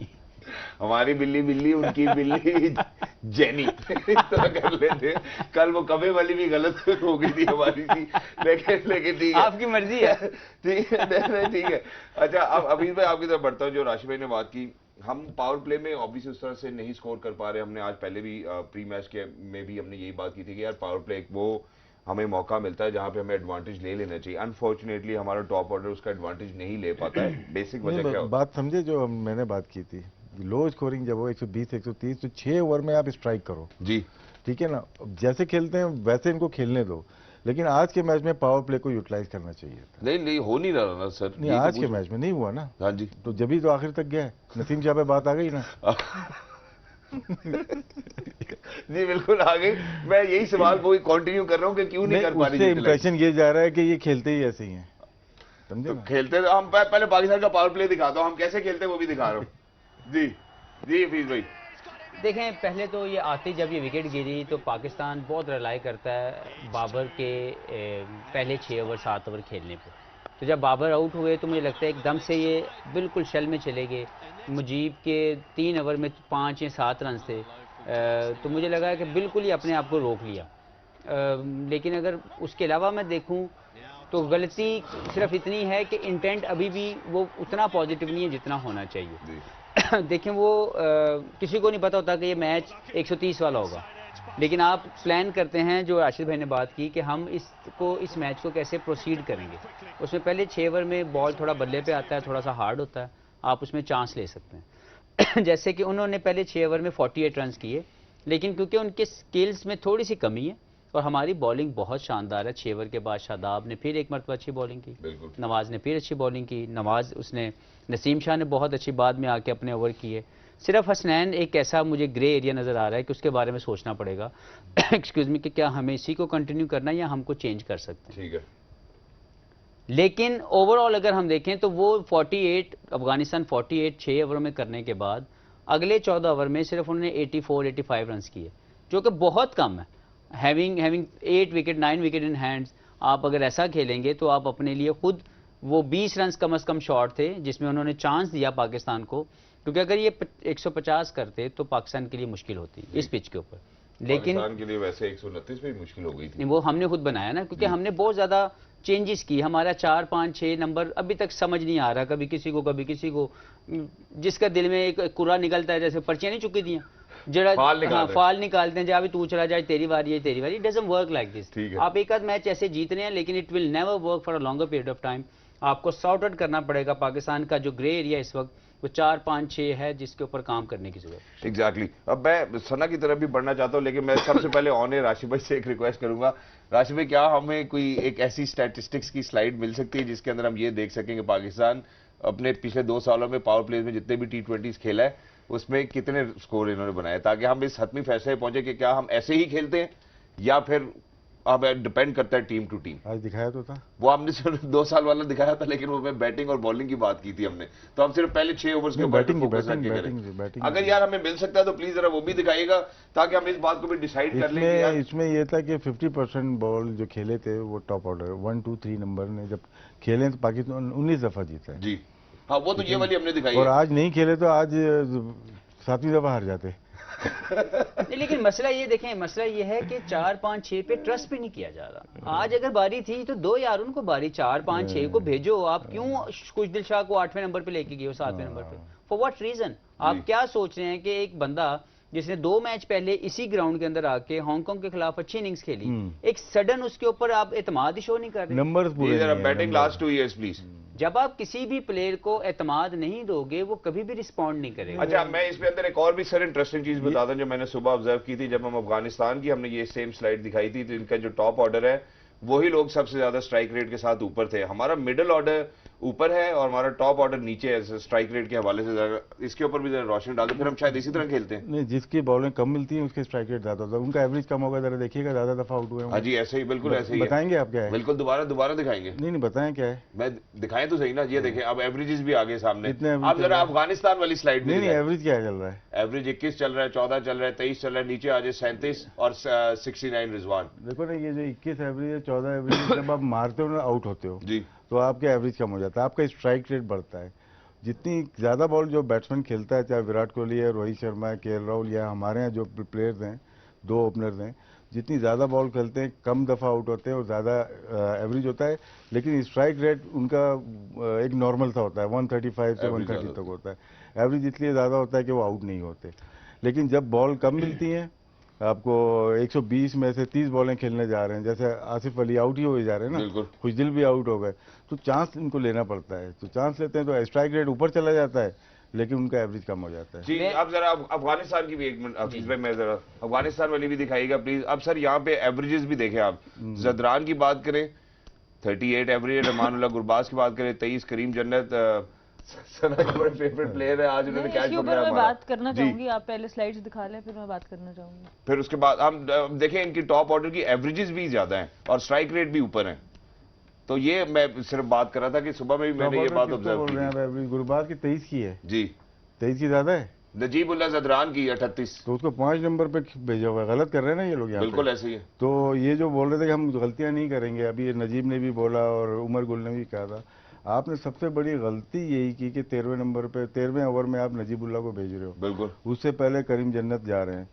हमारी बिल्ली बिल्ली, उनकी बिल्ली जेनी. इस तरह कर लेते. कल वो कबे वाली भी गलत हो गई थी हमारी थी, लेकिन ठीक है, आपकी मर्जी है. ठीक है, ठीक है. अच्छा, अब अभी मैं आपकी तरफ बढ़ता हूँ. जो राशिद भाई ने बात की, हम पावर प्ले में ऑब्वियसली उस तरह से नहीं स्कोर कर पा रहे. हमने आज पहले भी प्री मैच के में भी हमने यही बात की थी कि यार पावर प्ले वो हमें मौका मिलता है जहां पे हमें एडवांटेज ले लेना चाहिए. अनफॉर्चुनेटली हमारा टॉप ऑर्डर उसका एडवांटेज नहीं ले पाता है. बेसिक वजह क्या बात समझे जो मैंने बात की थी, लो स्कोरिंग जब हो 120 130 तो 6 ओवर में आप स्ट्राइक करो जी, ठीक है ना. जैसे खेलते हैं वैसे इनको खेलने दो, लेकिन आज के मैच में पावर प्ले को यूटिलाइज करना चाहिए था. नहीं हो नहीं रहा ना सर. नहीं, आज के मैच में नहीं हुआ ना. हाँ जी, तो जब ही तो आखिर तक गया. नसीम शाह पे बात आ गई ना. जी बिल्कुल आ गई. मैं यही सवाल वो कंटिन्यू कर रहा हूँ कि क्यों नहीं कर पा रही. इंप्रेशन ये जा रहा है कि ये खेलते ही ऐसे ही हैं, समझे. तो खेलते तो हम पहले पाकिस्तान का पावर प्ले दिखाता हूँ, हम कैसे खेलते हैं वो भी दिखा रहा हूँ. जी जी हफीज भाई. देखें, पहले तो ये आती जब ये विकेट गिरी तो पाकिस्तान बहुत रिलाई करता है बाबर के पहले 6 ओवर 7 ओवर खेलने पर. तो जब बाबर आउट हुए तो मुझे लगता है एकदम से ये बिल्कुल शल में चले गए. मुजीब के 3 ओवर में 5 या 7 रन थे. तो मुझे लगा कि बिल्कुल ही अपने आप को रोक लिया. लेकिन अगर उसके अलावा मैं देखूं तो गलती सिर्फ इतनी है कि इंटेंट अभी भी वो उतना पॉजिटिव नहीं है जितना होना चाहिए. देखें, वो किसी को नहीं पता होता कि ये मैच 130 वाला होगा, लेकिन आप प्लान करते हैं, जो राशिद भाई ने बात की कि हम इस मैच को कैसे प्रोसीड करेंगे. उसमें पहले 6 ओवर में बॉल थोड़ा बल्ले पे आता है, थोड़ा सा हार्ड होता है, आप उसमें चांस ले सकते हैं. जैसे कि उन्होंने पहले 6 ओवर में 48 रन किए, लेकिन क्योंकि उनके स्किल्स में थोड़ी सी कमी है और हमारी बॉलिंग बहुत शानदार है. 6 ओवर के बाद शादाब ने फिर एक मरतबा अच्छी बॉलिंग की, नवाज ने फिर अच्छी बॉलिंग की. नसीम शाह ने बहुत अच्छी बाद में आके अपने ओवर किए. सिर्फ हसनैन एक ऐसा मुझे ग्रे एरिया नज़र आ रहा है कि उसके बारे में सोचना पड़ेगा एक्सक्यूज़ मी, कि क्या हमें इसी को कंटिन्यू करना है या हमको चेंज कर सकते हैं. ठीक है. लेकिन ओवरऑल अगर हम देखें तो वो 48 अफगानिस्तान 48 6 ओवर में करने के बाद अगले 14 ओवर में सिर्फ उन्होंने 84-85 रन किए, जो कि बहुत कम है। Having 8 wicket 9 wicket in hands, आप अगर ऐसा खेलेंगे तो आप अपने लिए खुद वो 20 रन कम से कम शॉट थे जिसमें उन्होंने चांस दिया पाकिस्तान को, क्योंकि अगर ये 150 करते तो पाकिस्तान के लिए मुश्किल होती इस पिच के ऊपर। लेकिन पाकिस्तान के लिए वैसे 129 भी मुश्किल हो गई थी। वो हमने खुद बनाया ना, क्योंकि हमने बहुत ज्यादा चेंजेस की। हमारा 4 5 6 नंबर अभी तक समझ नहीं आ रहा, कभी किसी को जिसका दिल में एक कुरा निकलता है, जैसे पर्चियां नहीं चुकी दी जरा फाल निकालते हैं, जब अभी तू चला जाए तेरी बारी है तेरी बारी। It doesn't work like this. आप एक आध मैच ऐसे जीत रहे हैं लेकिन it will never work for a longer period of time. आपको सॉर्ट आउट करना पड़ेगा। पाकिस्तान का जो ग्रे एरिया इस वक्त वो 4 5 6 है जिसके ऊपर काम करने की जरूरत है। एग्जैक्टली। अब मैं सना की तरफ भी बढ़ना चाहता हूं, लेकिन मैं सबसे पहले ऑन एयर राशिद भाई से एक रिक्वेस्ट करूंगा। राशिद भाई, क्या हमें कोई एक ऐसी स्टैटिस्टिक्स की स्लाइड मिल सकती है जिसके अंदर हम ये देख सकें कि पाकिस्तान अपने पिछले 2 सालों में पावर प्लेज में जितने भी T20 खेला है उसमें कितने स्कोर इन्होंने बनाए, ताकि हम इस हतमी फैसले पहुंचे कि क्या हम ऐसे ही खेलते हैं या फिर अब डिपेंड करता है टीम टू टीम। आज दिखाया तो था वो हमने सिर्फ 2 साल वाला दिखाया था, लेकिन वो बैटिंग और बॉलिंग की बात की थी हमने, तो हम सिर्फ पहले 6 ओवर्स के बैटिंग। अगर यार हमें मिल सकता है तो प्लीज जरा वो भी दिखाइएगा ताकि हम इस बात को भी डिसाइड कर लें। इसमें ये था कि 50% बॉल जो खेले थे वो टॉप ऑर्डर 1 2 3 नंबर ने जब खेले तो पाकिस्तान 19 दफा जीता है जी। हाँ, वो तो ये वाली हमने दिखाई और आज नहीं खेले तो आज 7वीं दफा हार जाते। लेकिन मसला ये देखें, मसला ये है कि 4 5 6 पे ट्रस्ट भी नहीं किया जा रहा। आज अगर बारी थी तो दो यार उनको बारी 4 5 6 को भेजो। आप क्यों कुछ दिल शाह को 8वें नंबर पे लेके गए हो 7वें नंबर पे? For what reason? आप क्या सोच रहे हैं कि एक बंदा जिसने 2 मैच पहले इसी ग्राउंड के अंदर आके हांगकांग के खिलाफ अच्छी इनिंग्स खेली, एक सडन उसके ऊपर आप एतमाद ही शो नहीं कर रहे? नंबर्स पूरे बैटिंग लास्ट 2 इयर्स प्लीज। जब आप किसी भी प्लेयर को एतमाद नहीं दोगे वो कभी भी रिस्पॉन्ड नहीं करेगा। अच्छा, मैं इसके अंदर एक और भी सर इंटरेस्टिंग चीज बता दूं जो मैंने सुबह ऑब्जर्व की थी। जब हम अफगानिस्तान की हमने ये सेम स्लाइड दिखाई थी तो इनका जो टॉप ऑर्डर है वही लोग सबसे ज्यादा स्ट्राइक रेट के साथ ऊपर थे। हमारा मिडिल ऑर्डर ऊपर है और हमारा टॉप ऑर्डर नीचे है स्ट्राइक रेट के हवाले से। इसके ऊपर भी जरा रोशनी डाल दो, फिर हम शायद इसी तरह खेलते हैं। नहीं, जिसकी बॉलिंग कम मिलती है उसके स्ट्राइक रेट ज्यादा होता है, उनका एवरेज कम होगा। जरा देखिएगा ज्यादा दफा आउट हुए। हाँ जी, ऐसे ही, बिल्कुल ऐसे ही बताएंगे आप क्या है? बिल्कुल दोबारा दिखाएंगे। नहीं बताएं क्या है। मैं दिखाएं तो सही ना। ये देखें, अब एवरेजेस भी आगे सामने। आप जरा अफगानिस्तान वाली स्लाइड में नहीं, एवरेज क्या चल रहा है? एवरेज 21 चल रहा है, 14 चल रहा है, 23 चल रहा है, नीचे आ जाए 37 और 69 रिजवान। देखो ना, ये जो 21 एवरेज है, 14 एवरेज, जब आप मारते हो ना आउट होते हो जी तो आपका एवरेज कम हो जाता है, आपका स्ट्राइक रेट बढ़ता है। जितनी ज्यादा बॉल जो बैट्समैन खेलता है, चाहे विराट कोहली है, रोहित शर्मा है, KL राहुल या हमारे यहाँ जो प्लेयर्स हैं, 2 ओपनर्स हैं, जितनी ज्यादा बॉल खेलते हैं कम दफा आउट होते हैं और ज्यादा एवरेज होता है। लेकिन स्ट्राइक रेट उनका एक नॉर्मल सा होता है, 135 से 130 तक होता है। एवरेज इसलिए ज्यादा होता है कि वो आउट नहीं होते। लेकिन जब बॉल कम मिलती हैं, आपको 120 में से 30 बॉलें खेलने जा रहे हैं, जैसे आसिफ अली आउट ही हो जा रहे हैं ना, खुशदिल भी आउट हो गए, तो चांस इनको लेना पड़ता है। तो चांस लेते हैं तो स्ट्राइक रेट ऊपर चला जाता है लेकिन उनका एवरेज कम हो जाता है। जी, अब जरा अफगानिस्तान की भी एक मिनट अफीज भाई, मैं जरा अफगानिस्तान वाली भी दिखाइएगा प्लीज। अब सर यहाँ पे एवरेजेस भी देखें आप। जदरान की बात करें 38 एवरेज, रहमानुल्लाह गुरबाज की बात करें 23, करीम जन्नत सना के बड़े फेवरेट प्लेयर है। आज उन्होंने कैच पकड़ा। मैं बात करना चाहूंगी, आप पहले स्लाइड्स दिखा लें फिर मैं बात करना चाहूंगी। फिर उसके बाद हम देखें इनकी टॉप ऑर्डर की एवरेजेस भी ज्यादा हैं और स्ट्राइक रेट भी ऊपर है। तो ये मैं सिर्फ बात कर रहा था कि सुबह में भी मैंने ये बात ऑब्जर्व की थी। गुरबाज की 23 की है जी, 23 की ज्यादा है। नजीबुल्लाह जदरान की 38, तो उसको 5 नंबर पे भेजा हुआ है। गलत कर रहे हैं ना ये लोग यहाँ। बिल्कुल ऐसे ही है। तो ये जो बोल रहे थे कि हम गलतियां नहीं करेंगे, अभी ये नजीब ने भी बोला और उमर गुल ने भी कहा था, आपने सबसे बड़ी गलती यही की कि 13वें नंबर पे 13वें ओवर में आप नजीबुल्लाह को भेज रहे हो। बिल्कुल, उससे पहले करीम जन्नत जा रहे हैं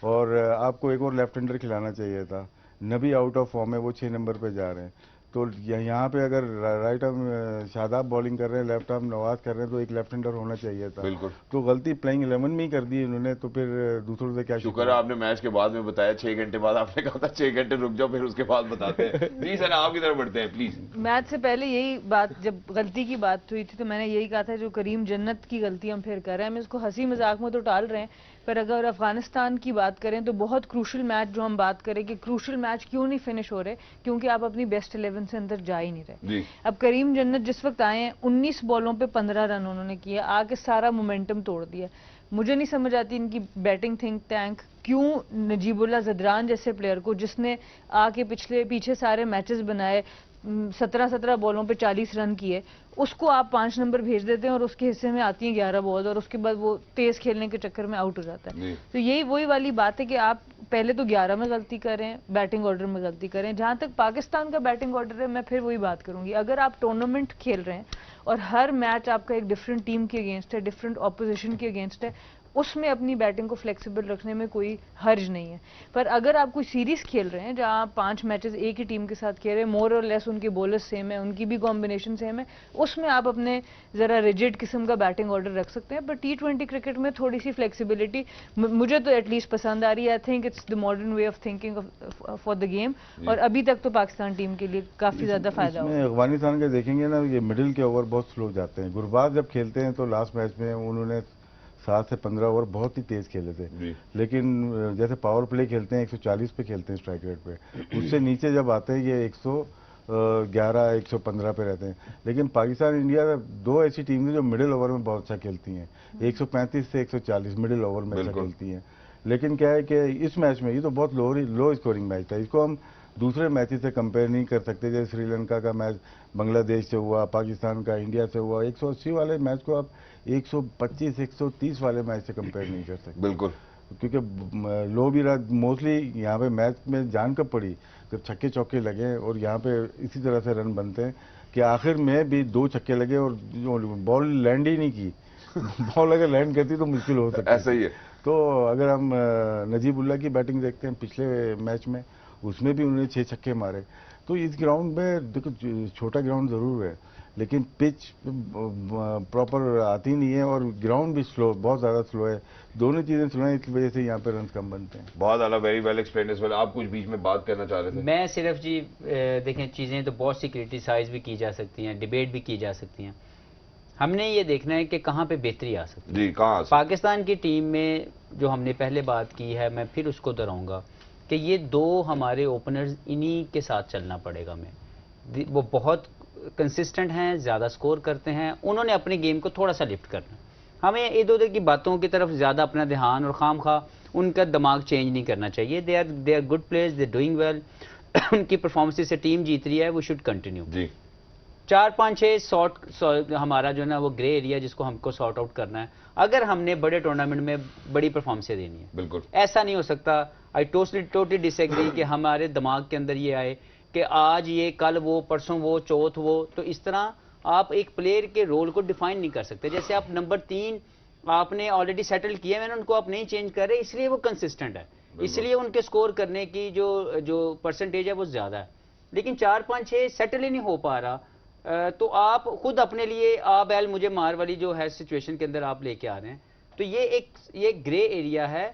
और आपको एक और लेफ्ट हैंडर खिलाना चाहिए था। नबी आउट ऑफ फॉर्म है, वो 6 नंबर पे जा रहे हैं। तो यहाँ पे अगर राइट आर्म शादाब बॉलिंग कर रहे हैं, लेफ्ट आर्म नवाज कर रहे हैं, तो एक लेफ्ट हैंडर होना चाहिए था। बिल्कुल। तो गलती प्लेइंग 11 में ही कर दी इन्होंने, तो फिर दूसरों से क्या शुक्र है आपने मैच के बाद में बताया। 6 घंटे बाद आपने कहा था 6 घंटे रुक जाओ फिर उसके बाद बताते हैं। जी सर, आपकी तरफ बढ़ते हैं प्लीज। मैच से पहले यही बात, जब गलती की बात हुई थी तो मैंने यही कहा था जो करीम जन्नत की गलती हम फिर कर रहे हैं, हम इसको हंसी मजाक में तो टाल रहे हैं, पर अगर अफगानिस्तान की बात करें तो बहुत क्रूशल मैच जो हम बात करें कि क्रूशल मैच क्यों नहीं फिनिश हो रहे, क्योंकि आप अपनी बेस्ट 11 से अंदर जा ही नहीं रहे। अब करीम जन्नत जिस वक्त आए हैं 19 बॉलों पे 15 रन उन्होंने किया, आके सारा मोमेंटम तोड़ दिया। मुझे नहीं समझ आती इनकी बैटिंग थिंक टैंक क्यों नजीबुल्लाह जदरान जैसे प्लेयर को, जिसने आके पीछे सारे मैचेस बनाए, 17 बॉलों पे 40 रन किए, उसको आप 5 नंबर भेज देते हैं और उसके हिस्से में आती हैं 11 बॉल और उसके बाद वो तेज खेलने के चक्कर में आउट हो जाता है। तो यही वही वाली बात है कि आप पहले तो 11 में गलती करें, बैटिंग ऑर्डर में गलती करें। जहां तक पाकिस्तान का बैटिंग ऑर्डर है, मैं फिर वही बात करूंगी, अगर आप टूर्नामेंट खेल रहे हैं और हर मैच आपका एक डिफरेंट टीम के अगेंस्ट है, डिफरेंट ऑपोजिशन के अगेंस्ट है, उसमें अपनी बैटिंग को फ्लेक्सिबल रखने में कोई हर्ज नहीं है। पर अगर आप कोई सीरीज खेल रहे हैं जहां 5 मैचेस एक ही टीम के साथ खेल रहे हैं, मोर और लेस उनके बॉलर्स सेम है, उनकी भी कॉम्बिनेशन सेम है, उसमें आप अपने जरा रिजिड किस्म का बैटिंग ऑर्डर रख सकते हैं। पर T20 क्रिकेट में थोड़ी सी फ्लेक्सिबिलिटी मुझे तो एटलीस्ट पसंद आ रही है। I think it's the modern way of thinking for the game, और अभी तक तो पाकिस्तान टीम के लिए काफी ज्यादा फायदा होगा। अफगानिस्तान के देखेंगे ना, ये मिडिल के ओवर बहुत स्लो जाते हैं। गुरबाज जब खेलते हैं तो लास्ट मैच में उन्होंने 7 से 15 ओवर बहुत ही तेज खेले थे, लेकिन जैसे पावर प्ले खेलते हैं 140 पे खेलते हैं स्ट्राइक रेट पे, उससे नीचे जब आते हैं ये 111 115 पे रहते हैं। लेकिन पाकिस्तान इंडिया 2 ऐसी टीम है जो मिडिल ओवर में बहुत अच्छा खेलती हैं, 135 से 140 मिडिल ओवर में अच्छा खेलती हैं। लेकिन क्या है कि इस मैच में ये तो बहुत लो स्कोरिंग मैच था, इसको हम दूसरे मैचेस से कंपेयर नहीं कर सकते। जैसे श्रीलंका का मैच बांग्लादेश से हुआ, पाकिस्तान का इंडिया से हुआ, 180 वाले मैच को आप 125 130 वाले मैच से कंपेयर नहीं कर सकते। बिल्कुल, क्योंकि लो भी रहा मोस्टली यहाँ पे मैच में जान कब पड़ी जब छक्के चौके लगे, और यहाँ पे इसी तरह से रन बनते हैं कि आखिर में भी 2 छक्के लगे और बॉल लैंड ही नहीं की। बॉल अगर लैंड करती तो मुश्किल हो सकती। ऐसा ही है। तो अगर हम नजीबुल्ला की बैटिंग देखते हैं पिछले मैच में, उसमें भी उन्होंने 6 छक्के मारे। तो इस ग्राउंड में देखो छोटा ग्राउंड ज़रूर है, लेकिन पिच प्रॉपर आती नहीं है और ग्राउंड भी स्लो, बहुत ज़्यादा स्लो है। दोनों चीज़ें स्लो हैं, इस वजह से यहाँ पे रन कम बनते हैं। बहुत आला, very well explain as well. आप कुछ बीच में बात करना चाह रहे थे? मैं सिर्फ जी देखें, चीज़ें तो बहुत सी क्रिटिसाइज भी की जा सकती हैं, डिबेट भी की जा सकती हैं। हमने ये देखना है कि कहाँ पे बेहतरी आ सकती है। जी, कहाँ? पाकिस्तान की टीम में जो हमने पहले बात की है, मैं फिर उसको दोहराऊंगा कि ये 2 हमारे ओपनर्स, इन्हीं के साथ चलना पड़ेगा हमें। वो बहुत कंसिस्टेंट हैं, ज़्यादा स्कोर करते हैं, उन्होंने अपने गेम को थोड़ा सा लिफ्ट करना। हमें इधर उधर की बातों की तरफ ज़्यादा अपना ध्यान और खामखा उनका दिमाग चेंज नहीं करना चाहिए। They are good players, they doing well. उनकी परफॉर्मेंस से टीम जीत रही है, वो शुड कंटिन्यू। जी, 4-5-6 शॉर्ट हमारा जो है ना वो ग्रे एरिया जिसको हमको सॉर्ट आउट करना है, अगर हमने बड़े टूर्नामेंट में बड़ी परफॉर्मेंसें देनी है। बिल्कुल ऐसा नहीं हो सकता। आई टोटली डिसएग्री कि हमारे दिमाग के अंदर ये आए कि आज ये, कल वो, परसों वो, चौथ वो। तो इस तरह आप एक प्लेयर के रोल को डिफाइन नहीं कर सकते। जैसे आप नंबर 3 आपने ऑलरेडी सेटल किया, मैंने उनको आप नहीं चेंज कर रहे, इसलिए वो कंसिस्टेंट है, इसलिए उनके स्कोर करने की जो परसेंटेज है वो ज़्यादा है। लेकिन 4-5-6 सेटल ही नहीं हो पा रहा, तो आप खुद अपने लिए आ बैल मुझे मार वाली जो है सिचुएशन के अंदर आप लेके आ रहे हैं। तो ये ग्रे एरिया है।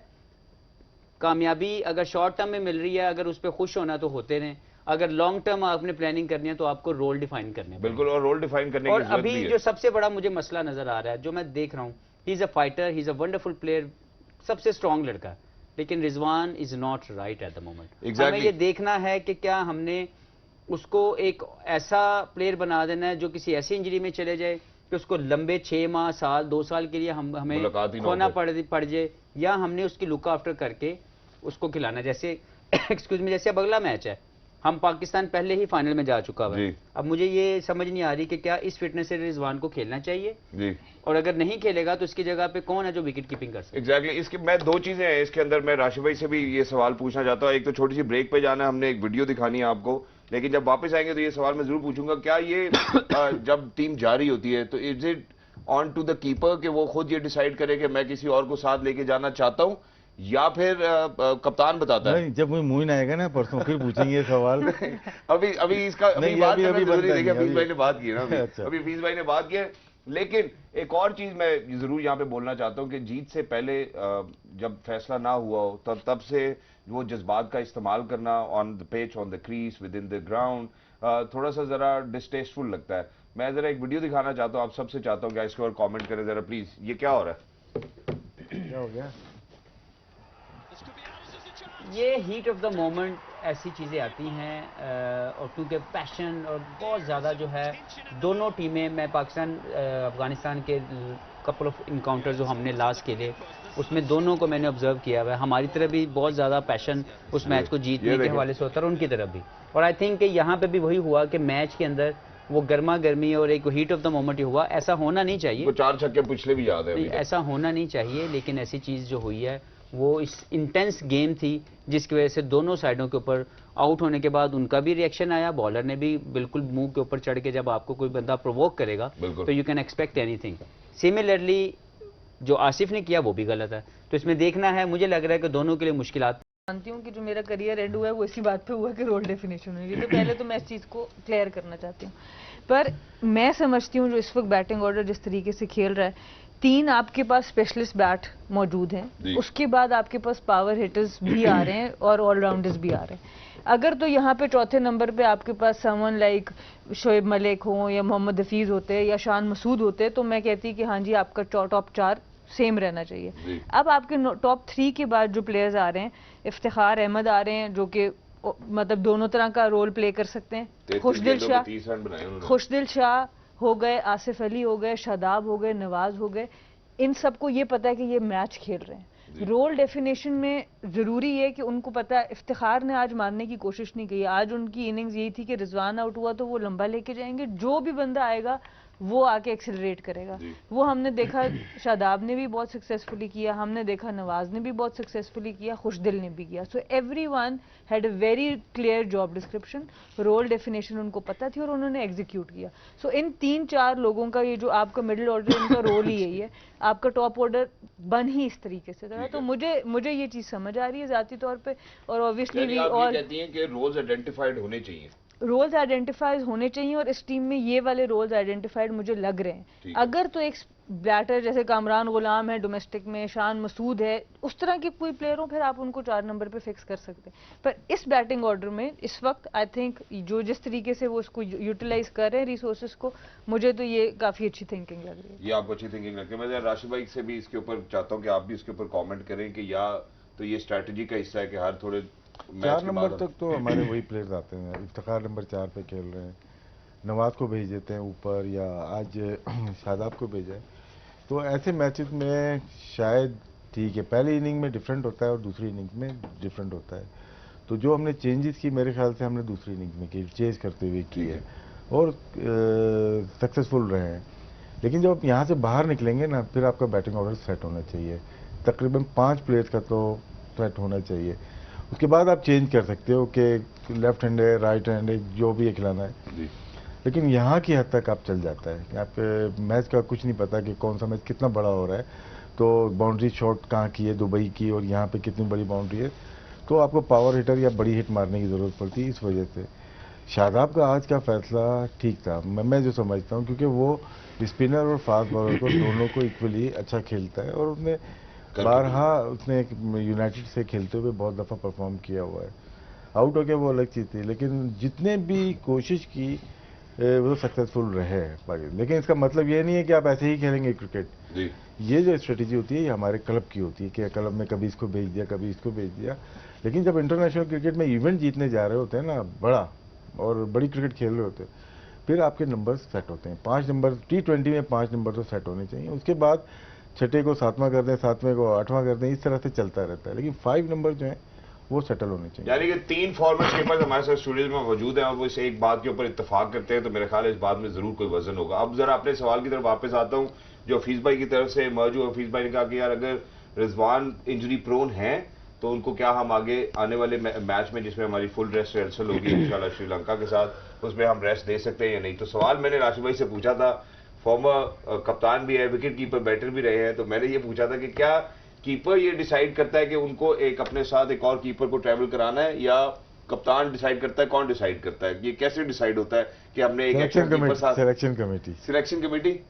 कामयाबी अगर शॉर्ट टर्म में मिल रही है, अगर उस पर खुश होना तो होते रहें, अगर लॉन्ग टर्म आपने प्लानिंग करनी है तो आपको रोल डिफाइन करने। बिल्कुल, और रोल डिफाइन करने और की जरूरत भी अभी है। जो सबसे बड़ा मुझे मसला नजर आ रहा है, जो मैं देख रहा हूँ, he is a fighter, he is a wonderful player, सबसे स्ट्रॉन्ग लड़का है, लेकिन Rizwan is not right at the moment. हमें ये देखना है कि क्या हमने उसको एक ऐसा प्लेयर बना देना है जो किसी ऐसी इंजरी में चले जाए कि उसको लंबे 6 माह, साल, 2 साल के लिए हमें खोना पड़ जाए, या हमने उसकी लुक आफ्टर करके उसको खिलाना। जैसे एक्सक्यूज मी, जैसे अब अगला मैच है, हम पाकिस्तान पहले ही फाइनल में जा चुका है। अब मुझे ये समझ नहीं आ रही कि क्या इस फिटनेस से रिजवान को खेलना चाहिए जी, और अगर नहीं खेलेगा तो इसकी जगह पे कौन है जो विकेट कीपिंग कर सकता है। एग्जैक्टली इसके मैं 2 चीजें हैं इसके अंदर, मैं राशिद भाई से भी ये सवाल पूछना चाहता हूँ। एक तो छोटी सी ब्रेक पे जाना है, हमने एक वीडियो दिखानी है आपको, लेकिन जब वापस आएंगे तो ये सवाल मैं जरूर पूछूंगा, क्या ये जब टीम जा रही होती है तो is it on to the keeper कि वो खुद ये डिसाइड करे कि मैं किसी और को साथ लेके जाना चाहता हूँ, या फिर कप्तान बताता है? नहीं, जब मुझे आएगा ना परसों फिर पूछेंगे ये सवाल। अभी इसका बात करना जरूरी नहीं, हफीज भाई ने बात की ना अभी हफीज भाई ने बात की है। लेकिन एक और चीज मैं जरूर यहाँ पे बोलना चाहता हूँ कि जीत से पहले जब फैसला ना हुआ हो तब से वो जज्बात का इस्तेमाल करना on the pitch, on the crease, with in the ground, थोड़ा सा जरा डिस्टेस्टफुल लगता है। मैं जरा एक वीडियो दिखाना चाहता हूँ, आप सबसे चाहता हूँ कि इसके ऊपर कॉमेंट करें जरा प्लीज। ये क्या हो रहा है? क्या हो गया? ये हीट ऑफ द मोमेंट ऐसी चीज़ें आती हैं, और क्योंकि पैशन और बहुत ज़्यादा जो है दोनों टीमें, मैं पाकिस्तान अफगानिस्तान के कपल ऑफ इनकाउंटर जो हमने लास्ट खेले उसमें दोनों को मैंने ऑब्जर्व किया हुआ है। हमारी तरफ भी बहुत ज़्यादा पैशन उस मैच को जीतने के हवाले से होता है और उनकी तरफ भी। और आई थिंक कि यहाँ पे भी वही हुआ कि मैच के अंदर वो गर्मा गर्मी और एक हीट ऑफ द मोमेंट ही हुआ। ऐसा होना नहीं चाहिए, वो 4 छक्के पिछले भी याद है। ऐसा होना नहीं चाहिए, लेकिन ऐसी चीज़ जो हुई है वो इस इंटेंस गेम थी जिसकी वजह से दोनों साइडों के ऊपर आउट होने के बाद उनका भी रिएक्शन आया, बॉलर ने भी बिल्कुल मुंह के ऊपर चढ़ के, जब आपको कोई बंदा प्रोवोक करेगा तो you can expect anything. Similarly जो आसिफ ने किया वो भी गलत है, तो इसमें देखना है। मुझे लग रहा है कि दोनों के लिए मुश्किलात। मानती हूँ कि जो मेरा करियर एंड हुआ है वो इसी बात पे हुआ कि रोल डेफिनेशन हुई, तो पहले तो मैं इस चीज़ को क्लियर करना चाहती हूँ। पर मैं समझती हूँ जो इस वक्त बैटिंग ऑर्डर जिस तरीके से खेल रहा है, 3 आपके पास स्पेशलिस्ट बैट मौजूद हैं, उसके बाद आपके पास पावर हिटर्स भी आ रहे हैं और ऑलराउंडर्स भी आ रहे हैं। अगर तो यहाँ पे चौथे नंबर पे आपके पास समवन लाइक शोएब मलिक हो या मोहम्मद हफीज़ होते या शान मसूद होते, तो मैं कहती कि हाँ जी आपका टॉप 4 सेम रहना चाहिए। अब आपके टॉप 3 के बाद जो प्लेयर्स आ रहे हैं, इफ्तिखार अहमद आ रहे हैं जो कि मतलब दोनों तरह का रोल प्ले कर सकते हैं। खुशदिल शाह हो गए, आसिफ अली हो गए, शादाब हो गए, नवाज हो गए, इन सबको ये पता है कि ये मैच खेल रहे हैं। रोल डेफिनेशन में ज़रूरी है कि उनको पता है। इफ्तिखार ने आज मारने की कोशिश नहीं की, आज उनकी इनिंग्स यही थी कि रिजवान आउट हुआ तो वो लंबा लेके जाएंगे, जो भी बंदा आएगा वो आके एक्सेलरेट करेगा। वो हमने देखा शादाब ने भी बहुत सक्सेसफुली किया, हमने देखा नवाज ने भी बहुत सक्सेसफुली किया, खुशदिल ने भी किया। So everyone had a very clear job description, role definition उनको पता थी और उन्होंने एग्जीक्यूट किया। सो इन 3-4 लोगों का ये जो आपका मिडिल ऑर्डर, इनका रोल ही यही है। आपका टॉप ऑर्डर बन ही इस तरीके से रहा। तो मुझे ये चीज़ समझ आ रही है ज़ाती तौर पर। और ऑब्वियसली भी और कहती हैं कि रोल्स आइडेंटिफाइड होने चाहिए, रोल्स आइडेंटिफाइड होने चाहिए, और इस टीम में ये वाले रोल्स आइडेंटिफाइड मुझे लग रहे हैं। अगर तो एक बैटर जैसे कामरान गुलाम है डोमेस्टिक में, शान मसूद है, उस तरह के कोई प्लेयर हो, फिर आप उनको 4 नंबर पे फिक्स कर सकते हैं। पर इस बैटिंग ऑर्डर में इस वक्त आई थिंक जो जिस तरीके से वो उसको यूटिलाइज कर रहे हैं रिसोर्सेज को, मुझे तो ये काफ़ी अच्छी थिंकिंग लग रही है। ये आपको अच्छी थिंकिंग लगती है। मैं राशिद भाई से भी इसके ऊपर चाहता हूँ कि आप भी इसके ऊपर कॉमेंट करें कि या तो ये स्ट्रैटेजी का हिस्सा है कि हर थोड़े 4 नंबर तक तो हमारे वही प्लेयर्स आते हैं। इफ्तिखार नंबर 4 पे खेल रहे हैं, नवाज को भेज देते हैं ऊपर, या आज शादाब को भेजा है। तो ऐसे मैचेस में शायद ठीक है, पहली इनिंग में डिफरेंट होता है और दूसरी इनिंग में डिफरेंट होता है। तो जो हमने चेंजेस की मेरे ख्याल से हमने दूसरी इनिंग में की, चेंज करते हुए की है और सक्सेसफुल रहे हैं। लेकिन जब आप यहाँ से बाहर निकलेंगे ना, फिर आपका बैटिंग ऑर्डर सेट होना चाहिए। तकरीबन 5 प्लेयर्स का तो सेट होना चाहिए। उसके बाद आप चेंज कर सकते हो कि लेफ्ट हैंड है, राइट हैंड है, जो भी खिलाना है। लेकिन यहाँ की हद तक आप चल जाता है कि आपके मैच का कुछ नहीं पता कि कौन सा मैच कितना बड़ा हो रहा है। तो बाउंड्री शॉट कहाँ की है, दुबई की, और यहाँ पे कितनी बड़ी बाउंड्री है, तो आपको पावर हिटर या बड़ी हिट मारने की ज़रूरत पड़ती है। इस वजह से शादाब का आज का फैसला ठीक था, मैं जो समझता हूँ, क्योंकि वो स्पिनर और फास्ट बॉलर को दोनों को इक्वली अच्छा खेलता है और उसने बारहा उसने यूनाइटेड से खेलते हुए बहुत दफ़ा परफॉर्म किया हुआ है। आउट हो गया वो अलग चीज़ थी, लेकिन जितने भी कोशिश की वो सक्सेसफुल रहे। लेकिन इसका मतलब ये नहीं है कि आप ऐसे ही खेलेंगे क्रिकेट। ये जो स्ट्रेटेजी होती है ये हमारे क्लब की होती है कि क्लब में कभी इसको भेज दिया, कभी इसको भेज दिया। लेकिन जब इंटरनेशनल क्रिकेट में इवेंट जीतने जा रहे होते हैं ना, बड़ा और बड़ी क्रिकेट खेल रहे होते हैं, फिर आपके नंबर सेट होते हैं। 5 नंबर T20 में 5 नंबर तो सेट होने चाहिए। उसके बाद छठे को 7वां कर दें, 7वें को 8वां कर दें, इस तरह से चलता रहता है। लेकिन 5 नंबर जो है वो सेटल होने चाहिए। यानी कि 3 फॉर्मेट स्कीपर्स हमारे साथ स्टूडियो में मौजूद हैं और वो इस एक बात के ऊपर इत्तेफाक करते हैं, तो मेरे ख्याल है इस बात में जरूर कोई वजन होगा। अब जरा अपने सवाल की तरफ वापस आता हूँ जो हफीज भाई की तरफ से मर्ज हुआ। हफीज भाई ने कहा कि यार अगर रिजवान इंजरी प्रोन है तो उनको क्या हम आगे आने वाले मैच में जिसमें हमारी फुल रेस्ट रिहर्सल होगी इंशाल्लाह श्रीलंका के साथ, उसमें हम रेस्ट दे सकते हैं या नहीं। तो सवाल मैंने राशिद भाई से पूछा था, फॉर्मर कप्तान भी है, विकेट कीपर बैटर भी रहे हैं, तो मैंने ये पूछा था कि क्या कीपर ये डिसाइड करता है कि उनको एक अपने साथ एक और कीपर को ट्रैवल कराना है, या कप्तान डिसाइड करता है? कौन डिसाइड करता है? ये कैसे डिसाइड होता है कि हमने एक सिलेक्शन कमेटी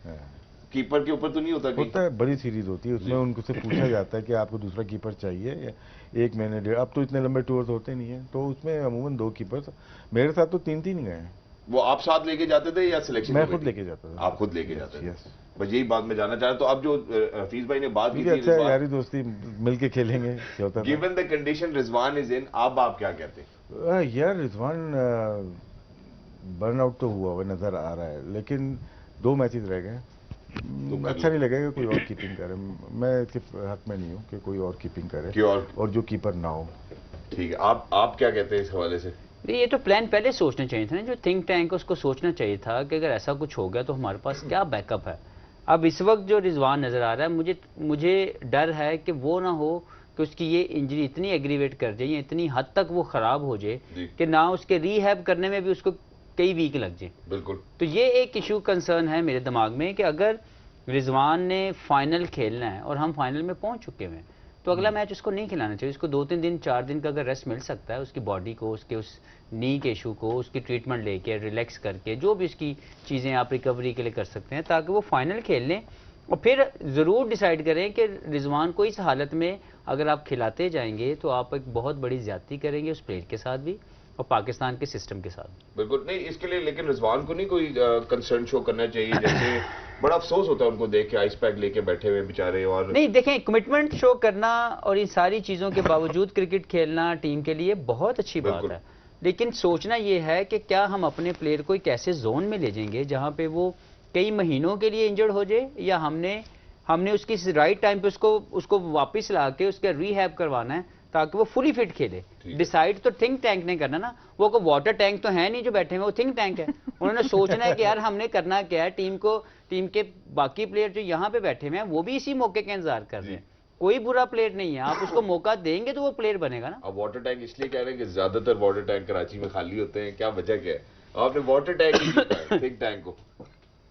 कीपर के ऊपर तो नहीं होता है, बड़ी सीरीज होती है, उसमें उनको से पूछा जाता है कि आपको दूसरा कीपर चाहिए या 1 महीने डेढ़, अब तो इतने लंबे टूर्स होते नहीं है, तो उसमें अमूमन 2 कीपर्स, मेरे साथ तो 3 गए हैं। वो आप साथ लेके जाते थे या सिलेक्शन? मैं खुद लेके जाता था। आप खुद लेके जाते थे? बस यही बात मैं जानना चाह रहा। तो अब जो हफीज भाई ने बात की थी, अच्छा यारी दोस्ती मिलके खेलेंगे, given the condition Rizwan is in, अब आप क्या कहते हैं? यार रिजवान बर्नआउट तो हुआ नजर आ रहा है, लेकिन 2 मैचेस रह गए, अच्छा नहीं लगेगा कोई और कीपिंग करे। मैं इसके हक में नहीं हूँ कि कोई और कीपिंग करे और जो कीपर ना हो। ठीक है, आप क्या कहते हैं इस हवाले से? ये तो प्लान पहले सोचना चाहिए था ना, जो थिंक टैंक है उसको सोचना चाहिए था कि अगर ऐसा कुछ हो गया तो हमारे पास क्या बैकअप है। अब इस वक्त जो रिजवान नज़र आ रहा है, मुझे डर है कि वो ना हो कि उसकी ये इंजरी इतनी एग्रीवेट कर जाए, इतनी हद तक वो ख़राब हो जाए कि ना उसके रीहैब करने में भी उसको कई वीक लग जाए। बिल्कुल। तो ये एक इशू कंसर्न है मेरे दिमाग में कि अगर रिजवान ने फाइनल खेलना है और हम फाइनल में पहुंच चुके हैं तो अगला मैच उसको नहीं खिलाना चाहिए। उसको 2-3 दिन 4 दिन का अगर रेस्ट मिल सकता है उसकी बॉडी को, उसके उस नी के इशू को, उसकी ट्रीटमेंट लेके रिलैक्स करके जो भी उसकी चीज़ें आप रिकवरी के लिए कर सकते हैं ताकि वो फाइनल खेल लें, और फिर ज़रूर डिसाइड करें कि रिजवान को इस हालत में अगर आप खिलाते जाएंगे तो आप एक बहुत बड़ी ज़्यादती करेंगे उस प्लेयर के साथ भी और पाकिस्तान के सिस्टम के साथ। बिल्कुल नहीं, इसके लिए लेकिन रिजवान को नहीं कोई कंसर्न शो करना चाहिए? जैसे बड़ा अफसोस होता है उनको देख के, आइस पैक लेके बैठे हुए बेचारे। और नहीं देखें, कमिटमेंट शो करना और इन सारी चीज़ों के बावजूद क्रिकेट खेलना टीम के लिए बहुत अच्छी बात है, लेकिन सोचना ये है कि क्या हम अपने प्लेयर को एक ऐसे जोन में ले जाएंगे जहाँ पे वो कई महीनों के लिए इंजर्ड हो जाए, या हमने उसकी राइट टाइम पे उसको वापस ला के उसका रीहैब करवाना है ताकि वो फुली फिट खेले। डिसाइड तो थिंक टैंक ने करना ना, वो को वाटर टैंक तो है नहीं जो बैठे हैं, वो थिंक टैंक है। उन्होंने सोचना है कि यार हमने करना क्या है, टीम के बाकी प्लेयर जो यहाँ पे बैठे हुए हैं वो भी इसी मौके का इंतजार कर रहे हैं। कोई बुरा प्लेयर नहीं है, आप उसको मौका देंगे तो वो प्लेयर बनेगा ना। अब वाटर टैंक इसलिए कह रहे हैं कि ज्यादातर वाटर टैंक कराची में खाली होते हैं, क्या वजह क्या है? आपने वाटर टैंक ही थिंक टैंक को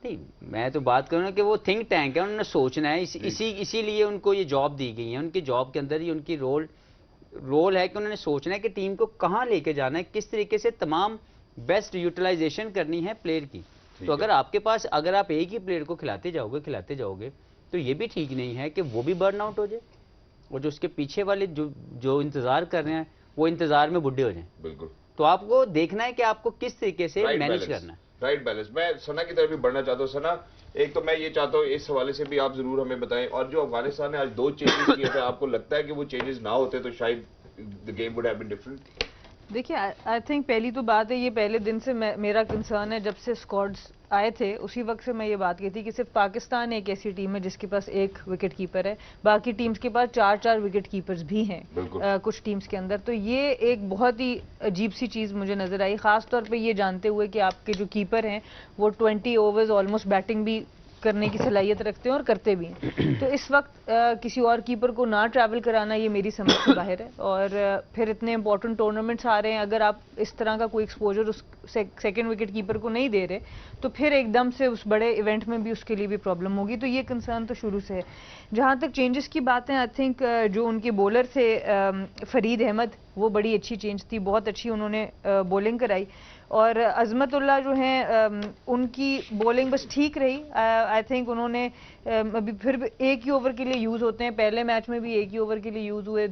नहीं, मैं तो बात करूँ ना कि वो थिंक टैंक है, उन्होंने सोचना है, इसीलिए उनको ये जॉब दी गई है। उनकी जॉब के अंदर ही उनकी रोल है कि उन्होंने सोचना है कि टीम को कहाँ लेके जाना है, किस तरीके से तमाम बेस्ट यूटिलाइजेशन करनी है प्लेयर की। तो अगर आपके पास अगर आप एक ही प्लेयर को खिलाते जाओगे तो ये भी ठीक नहीं है कि वो भी बर्न आउट हो जाए और जो उसके पीछे वाले जो इंतजार कर रहे हैं वो इंतजार में बुढ़े हो जाएं। बिल्कुल। तो आपको देखना है कि आपको किस तरीके से मैनेज करना है। Right balance. मैं सना की तरफ भी बढ़ना चाहता हूँ। सना, एक तो मैं ये चाहता हूँ इस हवाले से भी आप जरूर हमें बताएं, और जो अफगानिस्तान ने आज 2 चेंजेस किए थे, आपको लगता है कि वो चेंजेस ना होते तो शायद the game would have been different? देखिए, आई थिंक पहली तो बात है, ये पहले दिन से मेरा कंसर्न है, जब से स्क्वाड्स आए थे उसी वक्त से मैं ये बात की थी कि सिर्फ पाकिस्तान एक ऐसी टीम है जिसके पास 1 विकेट कीपर है, बाकी टीम्स के पास 4-4 विकेट कीपर्स भी हैं कुछ टीम्स के अंदर। तो ये एक बहुत ही अजीब सी चीज़ मुझे नज़र आई, ख़ास तौर पे ये जानते हुए कि आपके जो कीपर हैं वो 20 ओवर्स ऑलमोस्ट बैटिंग भी करने की सलाहियत रखते हैं और करते भी हैं। तो इस वक्त किसी और कीपर को ना ट्रैवल कराना ये मेरी समझ से बाहर है। और फिर इतने इंपॉर्टेंट टूर्नामेंट्स आ रहे हैं, अगर आप इस तरह का कोई एक्सपोजर उस सेकंड विकेट कीपर को नहीं दे रहे तो फिर एकदम से उस बड़े इवेंट में भी उसके लिए भी प्रॉब्लम होगी। तो ये कंसर्न तो शुरू से है। जहाँ तक चेंजेस की बात है, आई थिंक जो उनके बॉलर थे फरीद अहमद, वो बड़ी अच्छी चेंज थी, बहुत अच्छी उन्होंने बॉलिंग कराई। और अजमतुल्लाह जो हैं उनकी बॉलिंग बस ठीक रही। आई थिंक उन्होंने अभी फिर एक ही ओवर के लिए यूज़ होते हैं, पहले मैच में भी एक ही ओवर के लिए यूज़ हुए,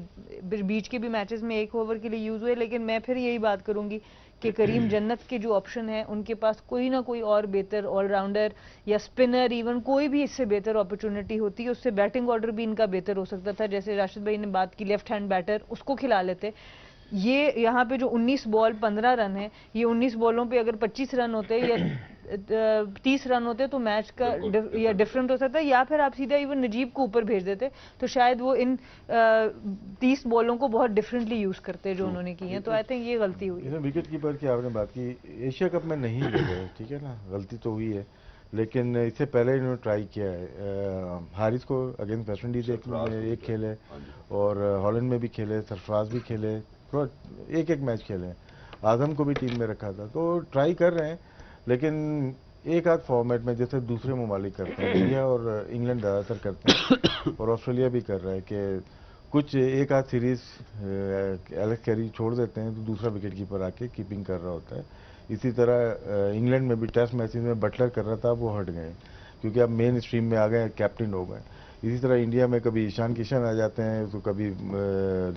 बीच के भी मैचेस में 1 ओवर के लिए यूज़ हुए। लेकिन मैं फिर यही बात करूंगी कि करीम जन्नत के जो ऑप्शन है उनके पास कोई ना कोई और बेहतर ऑलराउंडर या स्पिनर, इवन कोई भी इससे बेहतर अपॉर्चुनिटी होती है, उससे बैटिंग ऑर्डर भी इनका बेहतर हो सकता था। जैसे राशिद भाई ने बात की लेफ्ट हैंड बैटर, उसको खिला लेते। ये यहाँ पे जो 19 बॉल 15 रन है, ये 19 बॉलों पे अगर 25 रन होते या 30 रन होते तो मैच का या डिफरेंट हो सकता है, या फिर आप सीधा इवन नजीब को ऊपर भेज देते तो शायद वो इन 30 बॉलों को बहुत डिफरेंटली यूज करते जो उन्होंने की है। तो आई थिंक ये गलती हुई है। विकेट कीपर की आपने बात की, एशिया कप में नहीं ले गए, ठीक है ना, गलती तो हुई है, लेकिन इससे पहले इन्होंने ट्राई किया है। हारिस को अगेंस्ट वेस्ट इंडीज एक खेले और हॉलैंड में भी खेले, सरफराज भी खेले, एक मैच खेले, आजम को भी टीम में रखा था। तो ट्राई कर रहे हैं, लेकिन एक आध फॉर्मेट में जैसे दूसरे ममालिक करते हैं, इंडिया और इंग्लैंड ज़्यादातर करते हैं और ऑस्ट्रेलिया भी कर रहा है कि कुछ एक आध सीरीज एलेक्स कैरी छोड़ देते हैं तो दूसरा विकेट कीपर आके कीपिंग कर रहा होता है। इसी तरह इंग्लैंड में भी टेस्ट मैचेस में बटलर कर रहा था, वो हट गए क्योंकि अब मेन स्ट्रीम में आ गए, कैप्टन हो गए। इसी तरह इंडिया में कभी ईशान किशन आ जाते हैं, तो कभी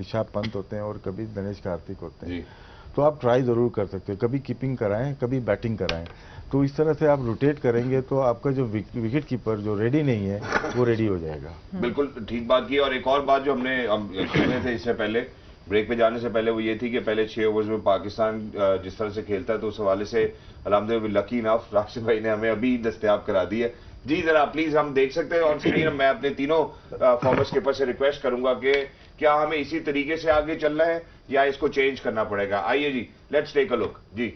ऋषभ पंत होते हैं और कभी दिनेश कार्तिक होते हैं। तो आप ट्राई ज़रूर कर सकते हो, कभी कीपिंग कराएं कभी बैटिंग कराएं। तो इस तरह से आप रोटेट करेंगे तो आपका जो विकेट कीपर जो रेडी नहीं है वो रेडी हो जाएगा। बिल्कुल ठीक बात की। और एक और बात जो हमने कहने थे इससे पहले, ब्रेक पे जाने से पहले, वो ये थी कि पहले 6 ओवर्स में पाकिस्तान जिस तरह से खेलता है तो उस हवाले से अल्हम्दुलिल्लाह लकी इनफ राशिद भाई ने हमें अभी दस्तयाब करा दी है जी जरा प्लीज हम देख सकते हैं ऑन स्क्रीन। मैं अपने तीनों फॉर्मर स्किपर से रिक्वेस्ट करूंगा कि क्या हमें इसी तरीके से आगे चलना है या इसको चेंज करना पड़ेगा। आइए जी, लेट्स टेक अ लुक। जी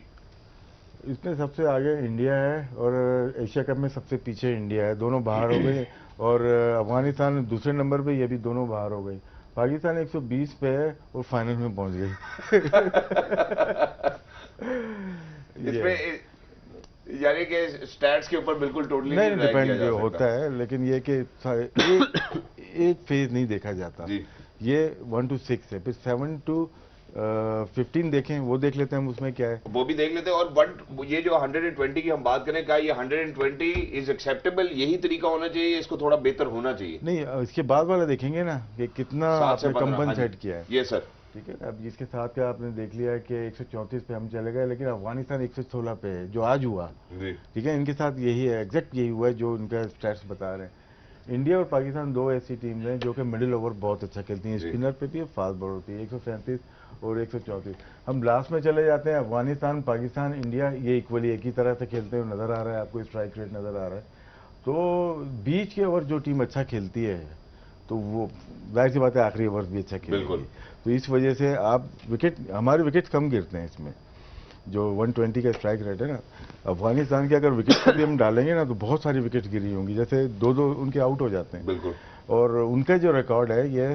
इसमें सबसे आगे इंडिया है और एशिया कप में सबसे पीछे इंडिया है, दोनों बाहर हो गए। और अफगानिस्तान दूसरे नंबर पे, ये भी दोनों बाहर हो गई। पाकिस्तान 120 पे है और फाइनल में पहुंच गई। इसमें यानी कि स्टैट्स के ऊपर बिल्कुल टोटली नहीं डिपेंड होता है, लेकिन ये कि एक फेज नहीं देखा जाता। ये 1 to 6 है, फिर 7 to 15 देखें, वो देख लेते हैं हम उसमें क्या है, वो भी देख लेते हैं। और ये जो 120 की हम बात करें, क्या ये 120 इज एक्सेप्टेबल, यही तरीका होना चाहिए, इसको थोड़ा बेहतर होना चाहिए? नहीं, इसके बाद वाला देखेंगे ना कि कितना आपने कंपनसेट किया है। ये सर ठीक है। अब इसके साथ का आपने देख लिया है कि 134 पे हम चले गए, लेकिन अफगानिस्तान 116 पे है जो आज हुआ। ठीक है, इनके साथ यही है, एग्जैक्ट यही हुआ है जो इनका स्टैट्स बता रहे हैं। इंडिया और पाकिस्तान दो ऐसी टीम हैं जो कि मिडिल ओवर बहुत अच्छा खेलती हैं, स्पिनर पे भी फास्ट बॉलर होती है। 137 और 134। हम लास्ट में चले जाते हैं, अफगानिस्तान, पाकिस्तान, इंडिया, ये इक्वली एक ही तरह से खेलते हुए नजर आ रहा है आपको, स्ट्राइक रेट नजर आ रहा है। तो बीच के ओवर जो टीम अच्छा खेलती है तो वो जाहिर सी बात है आखिरी ओवर भी अच्छा खेलेगी। तो इस वजह से आप हमारे विकेट कम गिरते हैं इसमें, जो 120 का स्ट्राइक रेट है ना। अफगानिस्तान के अगर विकेट भी हम डालेंगे ना तो बहुत सारी विकेट गिरी होंगी, जैसे 2-2 उनके आउट हो जाते हैं। बिल्कुल। और उनका जो रिकॉर्ड है ये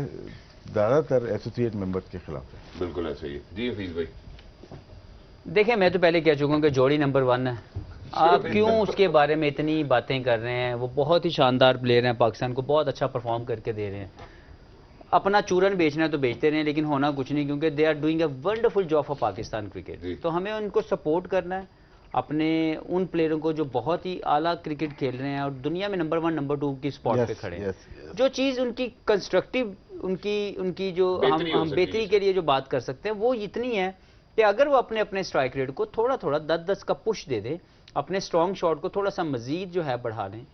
ज्यादातर एसोसिएट मेंबर्स के खिलाफ है। बिल्कुल ऐसा ही है। जी हफीज भाई देखिए, मैं तो पहले कह चुका हूँ कि जोड़ी नंबर 1 है। आप क्यों उसके बारे में इतनी बातें कर रहे हैं? वो बहुत ही शानदार प्लेयर हैं, पाकिस्तान को बहुत अच्छा परफॉर्म करके दे रहे हैं। अपना चूरन बेचना है तो बेचते रहे, लेकिन होना कुछ नहीं, क्योंकि they are doing a wonderful job for Pakistan cricket. तो हमें उनको सपोर्ट करना है, अपने उन प्लेयरों को जो बहुत ही आला क्रिकेट खेल रहे हैं और दुनिया में नंबर 1 नंबर 2 की स्पॉट पे खड़े हैं। जो चीज़ उनकी कंस्ट्रक्टिव, उनकी जो हम बेहतरी के लिए जो बात कर सकते हैं वो इतनी है कि अगर वो अपने स्ट्राइक रेट को थोड़ा 10-10 का पुश दे दे, अपने स्ट्रॉन्ग शॉट को थोड़ा सा मजीद जो है बढ़ा लें,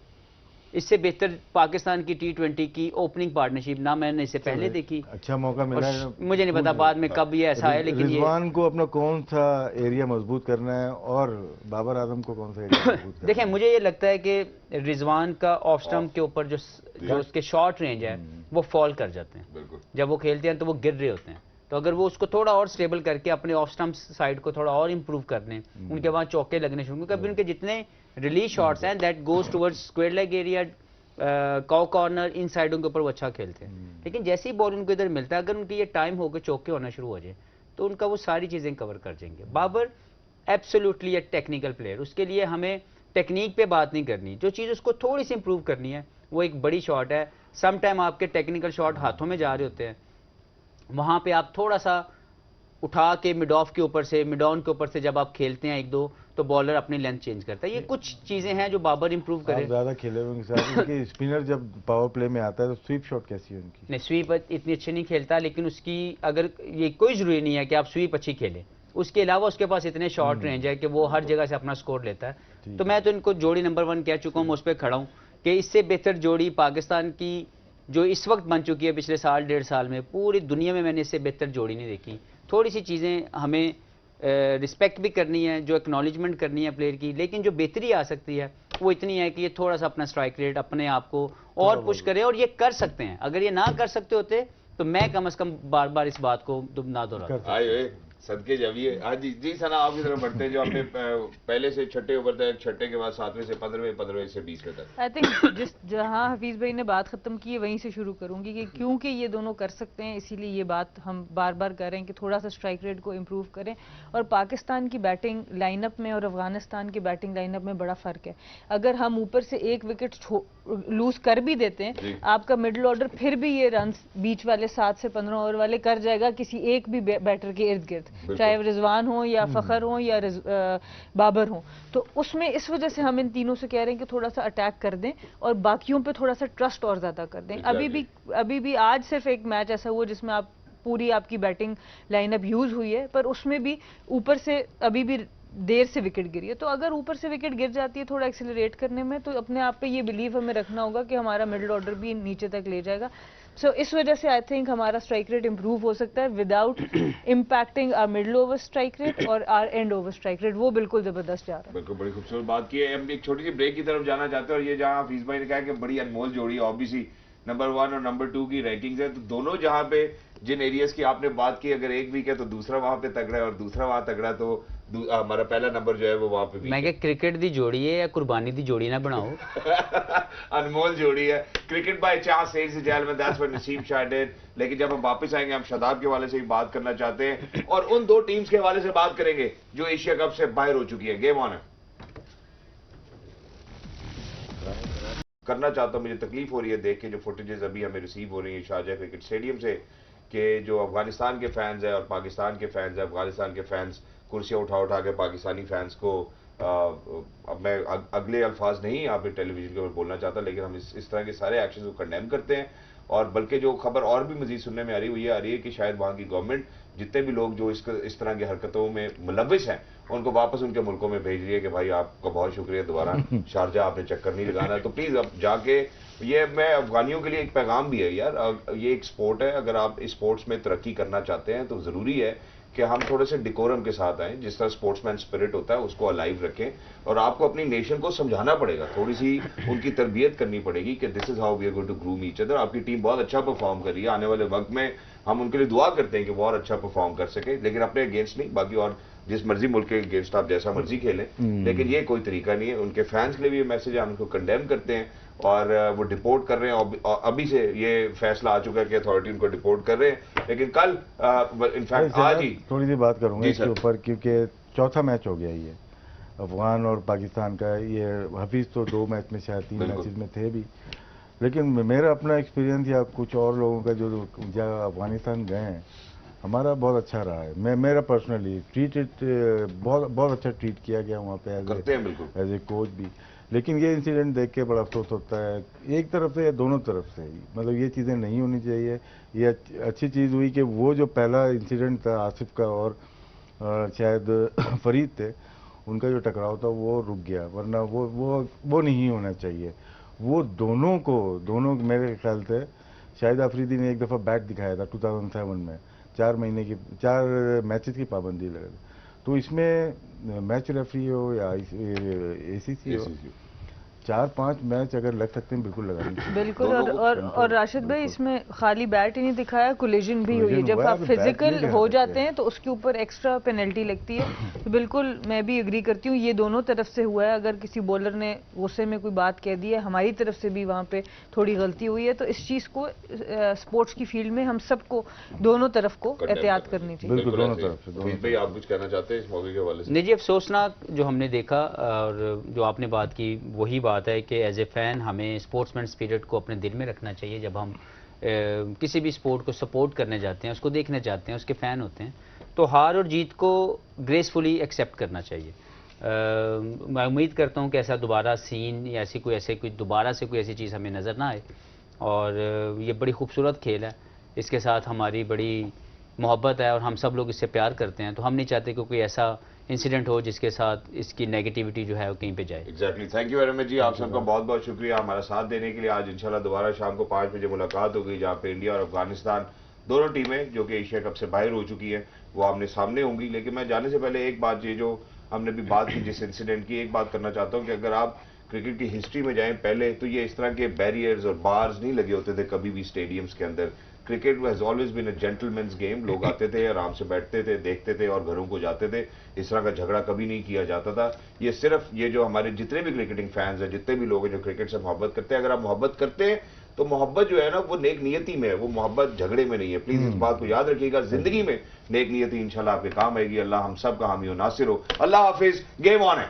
इससे बेहतर पाकिस्तान की T20 की ओपनिंग पार्टनरशिप ना मैंने इससे पहले देखी। अच्छा मौका मिला है, मुझे नहीं पता बाद में कब ये ऐसा है, लेकिन रिजवान को अपना कौन सा एरिया मजबूत करना है और बाबर आजम को कौन सा एरिया मजबूत करना है? देखें, मुझे ये लगता है कि रिजवान का ऑफ स्टंप के ऊपर जो उसके शॉर्ट रेंज है वो फॉल कर जाते हैं। जब वो खेलते हैं तो वो गिर रहे होते हैं। तो अगर वो उसको थोड़ा और स्टेबल करके अपने ऑफ स्टंप साइड को थोड़ा और इंप्रूव कर लें, उनके वहाँ चौके लगने शुरू, क्योंकि उनके जितने रिलीज शॉट्स हैं that goes towards square leg area, कॉ कॉर्नर, इन साइडों के ऊपर वो अच्छा खेलते हैं। लेकिन जैसे ही बॉल उनको इधर मिलता है, अगर उनकी ये टाइम होकर चौके होना शुरू हो जाए तो उनका वो सारी चीज़ें कवर कर जाएंगे। बाबर एब्सोल्युटली ए टेक्निकल प्लेयर, उसके लिए हमें टेक्निक पे बात नहीं करनी। जो चीज़ उसको थोड़ी सी इंप्रूव करनी है वो एक बड़ी शॉट है। सम टाइम आपके टेक्निकल शॉट हाथों में जा रहे होते हैं, वहाँ पे आप थोड़ा सा उठा के मिड ऑफ के ऊपर से, मिड ऑन के ऊपर से जब आप खेलते हैं 1-2, तो बॉलर अपनी लेंथ चेंज करता है। ये कुछ चीजें हैं जो बाबर इंप्रूव करे। ज्यादा खेले हुए उनके साथ, उनके स्पिनर जब पावर प्ले में आता है तो स्वीप शॉट कैसी है उनकी? नहीं, स्वीप इतनी अच्छी नहीं खेलता, लेकिन उसकी अगर ये कोई जरूरी नहीं है कि आप स्वीप अच्छी खेलें, उसके अलावा उसके पास इतने शॉर्ट रेंज है कि वो हर जगह से अपना स्कोर लेता है। तो मैं तो इनको जोड़ी नंबर 1 कह चुका हूँ, मैं उस पर खड़ा हूँ कि इससे बेहतर जोड़ी पाकिस्तान की जो इस वक्त बन चुकी है, पिछले साल 1.5 साल में पूरी दुनिया में मैंने इससे बेहतर जोड़ी नहीं देखी। थोड़ी सी चीज़ें हमें रिस्पेक्ट भी करनी है, जो एक्नॉलेजमेंट करनी है प्लेयर की, लेकिन जो बेहतरी आ सकती है वो इतनी है कि ये थोड़ा सा अपना स्ट्राइक रेट, अपने आप को और पुश करे, और ये कर सकते हैं। अगर ये ना कर सकते होते तो मैं कम से कम बार बार इस बात को ना दोहराता। सदके जाविए। आज जी सना आपकी तरफ बढ़ते हैं, जो आपने पहले से छठे ओवर तक, छठे के बाद 7वें से 15वें, 15वें से 20वें तक। आई थिंक जहां हफीज भाई ने बात खत्म की है वहीं से शुरू करूंगी कि क्योंकि ये दोनों कर सकते हैं, इसीलिए ये बात हम बार बार कर रहे हैं कि थोड़ा सा स्ट्राइक रेट को इम्प्रूव करें। और पाकिस्तान की बैटिंग लाइनअप में और अफगानिस्तान की बैटिंग लाइनअप में बड़ा फर्क है। अगर हम ऊपर से एक विकेट लूज कर भी देते हैं, आपका मिडिल ऑर्डर फिर भी ये रन बीच वाले 7 से 15 ओवर वाले कर जाएगा किसी एक भी बैटर के इर्द गिर्द, चाहे वो रिजवान हो या फखर हो या बाबर हो। तो उसमें इस वजह से हम इन तीनों से कह रहे हैं कि थोड़ा सा अटैक कर दें और बाकियों पे थोड़ा सा ट्रस्ट और ज्यादा कर दें। अभी भी आज सिर्फ एक मैच ऐसा हुआ जिसमें आप पूरी आपकी बैटिंग लाइनअप यूज हुई है, पर उसमें भी ऊपर से अभी भी देर से विकेट गिरी है। तो अगर ऊपर से विकेट गिर जाती है थोड़ा एक्सेलरेट करने में, तो अपने आप पे ये बिलीव हमें रखना होगा कि हमारा मिडिल ऑर्डर भी नीचे तक ले जाएगा। सो इस वजह से आई थिंक हमारा स्ट्राइक रेट इंप्रूव हो सकता है without impacting our middle over strike rate और our end over strike rate, वो बिल्कुल जबरदस्त जा रहा है। बिल्कुल, बड़ी खूबसूरत बात की है। हम एक छोटी सी ब्रेक की तरफ जाना चाहते हैं और ये जहां हफीज भाई ने कहा कि बड़ी अनमोल जोड़ी है, ऑब्वियसली नंबर 1 और नंबर 2 की रैंकिंग्स है, तो दोनों जहां पे जिन एरियाज की आपने बात की, अगर एक वीक है तो दूसरा वहां पे तगड़ा है और दूसरा वहां तगड़ा, तो हमारा पहला नंबर जो है वो वहां पे मैं क्या क्रिकेट दी जोड़ी है या कुर्बानी दी जोड़ी ना बनाओ। अनमोल जोड़ी है। Cricket by chance says the जेल में, that's what Naseem Shah did. लेकिन जब हम वापस आएंगे हम शादाब के हवाले से भी बात करना चाहते हैं और उन दो टीम्स के हवाले से बात करेंगे जो एशिया कप से बाहर हो चुकी है। गेम ऑन है। करना चाहता हूं, मुझे तकलीफ हो रही है देख के जो फुटेजेस अभी हमें रिसीव हो रही है शारजाह क्रिकेट स्टेडियम से, कि जो अफगानिस्तान के फैंस हैं और पाकिस्तान के फैंस हैं, अफगानिस्तान के फैंस कुर्सियां उठा उठा के पाकिस्तानी फैंस को अब मैं अगले अल्फाज नहीं यहाँ पे टेलीविजन के ऊपर बोलना चाहता, लेकिन हम इस तरह के सारे एक्शन को कंडेम करते हैं। और बल्कि जो खबर और भी मजीद सुनने में आ रही है वो ये आ रही है कि शायद वहाँ की गवर्नमेंट जितने भी लोग जो इस तरह की हरकतों में मुलविस हैं उनको वापस उनके मुल्कों में भेज रही है कि भाई आपका बहुत शुक्रिया, दोबारा शारजाह आपने चक्कर नहीं लगाना, तो प्लीज अब जाके, ये मैं अफगानियों के लिए एक पैगाम भी है यार, ये एक स्पोर्ट है, अगर आप इस स्पोर्ट्स में तरक्की करना चाहते हैं तो जरूरी है कि हम थोड़े से डिकोरम के साथ आएं, जिस तरह स्पोर्ट्समैन स्पिरिट होता है उसको अलाइव रखें, और आपको अपनी नेशन को समझाना पड़ेगा, थोड़ी सी उनकी तरबियत करनी पड़ेगी कि this is how we are going to groom each other. आपकी टीम बहुत अच्छा परफॉर्म कर रही है, आने वाले वक्त में हम उनके लिए दुआ करते हैं कि वो और अच्छा परफॉर्म कर सके, लेकिन अपने अगेंस्ट नहीं, बाकी और जिस मर्जी मुल्क के अगेंस्ट आप जैसा मर्जी खेलें, लेकिन ये कोई तरीका नहीं है। उनके फैंस के लिए भी ये मैसेज है, हम उनको कंडेम करते हैं और वो डिपोर्ट कर रहे हैं, और अभी से ये फैसला आ चुका है कि अथॉरिटी उनको डिपोर्ट कर रहे हैं, लेकिन कल इनफैक्ट आज ही थोड़ी सी बात करूंगा इसके ऊपर, क्योंकि चौथा मैच हो गया ये अफगान और पाकिस्तान का। ये हफीज तो 2 मैच में शायद 3 मैचेस में थे भी, लेकिन मेरा अपना एक्सपीरियंस या कुछ और लोगों का जो अफगानिस्तान गए हैं, हमारा बहुत अच्छा रहा है। मेरा पर्सनली ट्रीटेड बहुत अच्छा ट्रीट किया गया वहाँ पे एज ए कोच भी। लेकिन ये इंसिडेंट देख के बड़ा अफसोस होता है, एक तरफ से या दोनों तरफ से, मतलब ये चीज़ें नहीं होनी चाहिए। ये अच्छी चीज़ हुई कि वो जो पहला इंसिडेंट था आसिफ का और शायद फरीद थे, उनका जो टकराव था वो रुक गया, वरना वो नहीं होना चाहिए। वो दोनों मेरे ख्याल से शाहिद अफरीदी ने एक दफ़ा बैट दिखाया था 2007 में, 4 मैचेस की पाबंदी लगा, तो इसमें मैच रेफरी हो या एसीसी हो, 4-5 मैच अगर लग सकते हैं बिल्कुल लगानी। बिल्कुल। और राशिद भाई, इसमें खाली बैट ही नहीं दिखाया, कोलिजन भी हुई है। जब आप फिजिकल हो जाते हैं तो उसके ऊपर एक्स्ट्रा पेनल्टी लगती है। तो बिल्कुल मैं भी एग्री करती हूँ, ये दोनों तरफ से हुआ है। अगर किसी बॉलर ने गुस्से में कोई बात कह दी है, हमारी तरफ से भी वहाँ पे थोड़ी गलती हुई है, तो इस चीज़ को स्पोर्ट्स की फील्ड में हम सबको दोनों तरफ को एहतियात करनी चाहिए। बिल्कुल दोनों तरफ से। भाई आप कुछ कहना चाहते हैं इस मौके के हवाले से? नहीं जी, अफसोसनाक जो हमने देखा और जो आपने बात की वही बात है कि एज ए फ़ैन हमें स्पोर्ट्समैन स्पिरिट को अपने दिल में रखना चाहिए। जब हम किसी भी स्पोर्ट को सपोर्ट करने जाते हैं, उसको देखने जाते हैं, उसके फ़ैन होते हैं, तो हार और जीत को ग्रेसफुली एक्सेप्ट करना चाहिए। मैं उम्मीद करता हूँ कि ऐसा दोबारा सीन या कोई दोबारा से कोई ऐसी चीज़ हमें नज़र ना आए। और ये बड़ी खूबसूरत खेल है, इसके साथ हमारी बड़ी मोहब्बत है और हम सब लोग इससे प्यार करते हैं, तो हम नहीं चाहते कि कोई ऐसा इंसिडेंट हो जिसके साथ इसकी नेगेटिविटी जो है वो कहीं पे जाए। Exactly. Thank you very much जी, आप सबका बहुत बहुत शुक्रिया हमारा साथ देने के लिए। आज इंशाल्लाह दोबारा शाम को 5 बजे मुलाकात होगी, जहाँ पे इंडिया और अफगानिस्तान दोनों टीमें जो कि एशिया कप से बाहर हो चुकी है वो आमने सामने होंगी। लेकिन मैं जाने से पहले एक बात, ये जो हमने भी बात की जिस इंसिडेंट की, एक बात करना चाहता हूँ कि अगर आप क्रिकेट की हिस्ट्री में जाएं पहले, तो ये इस तरह के बैरियर्स और बार्स नहीं लगे होते थे कभी भी स्टेडियम्स के अंदर। Cricket has always been a gentleman's game. लोग आते थे, आराम से बैठते थे, देखते थे और घरों को जाते थे। इस तरह का झगड़ा कभी नहीं किया जाता था। ये सिर्फ ये जो हमारे जितने भी क्रिकेटिंग फैंस हैं, जितने भी लोग हैं जो क्रिकेट से मोहब्बत करते हैं, अगर आप मोहब्बत करते हैं तो मोहब्बत जो है ना वो नेक नियति में है, वो मोहब्बत झगड़े में नहीं है। प्लीज इस बात को याद रखिएगा, जिंदगी में नेक नियति इंशाल्लाह आपके काम आएगी। अल्लाह हम सब का हामी और नासिर हो। अल्लाह हाफिज। गेम ऑन है।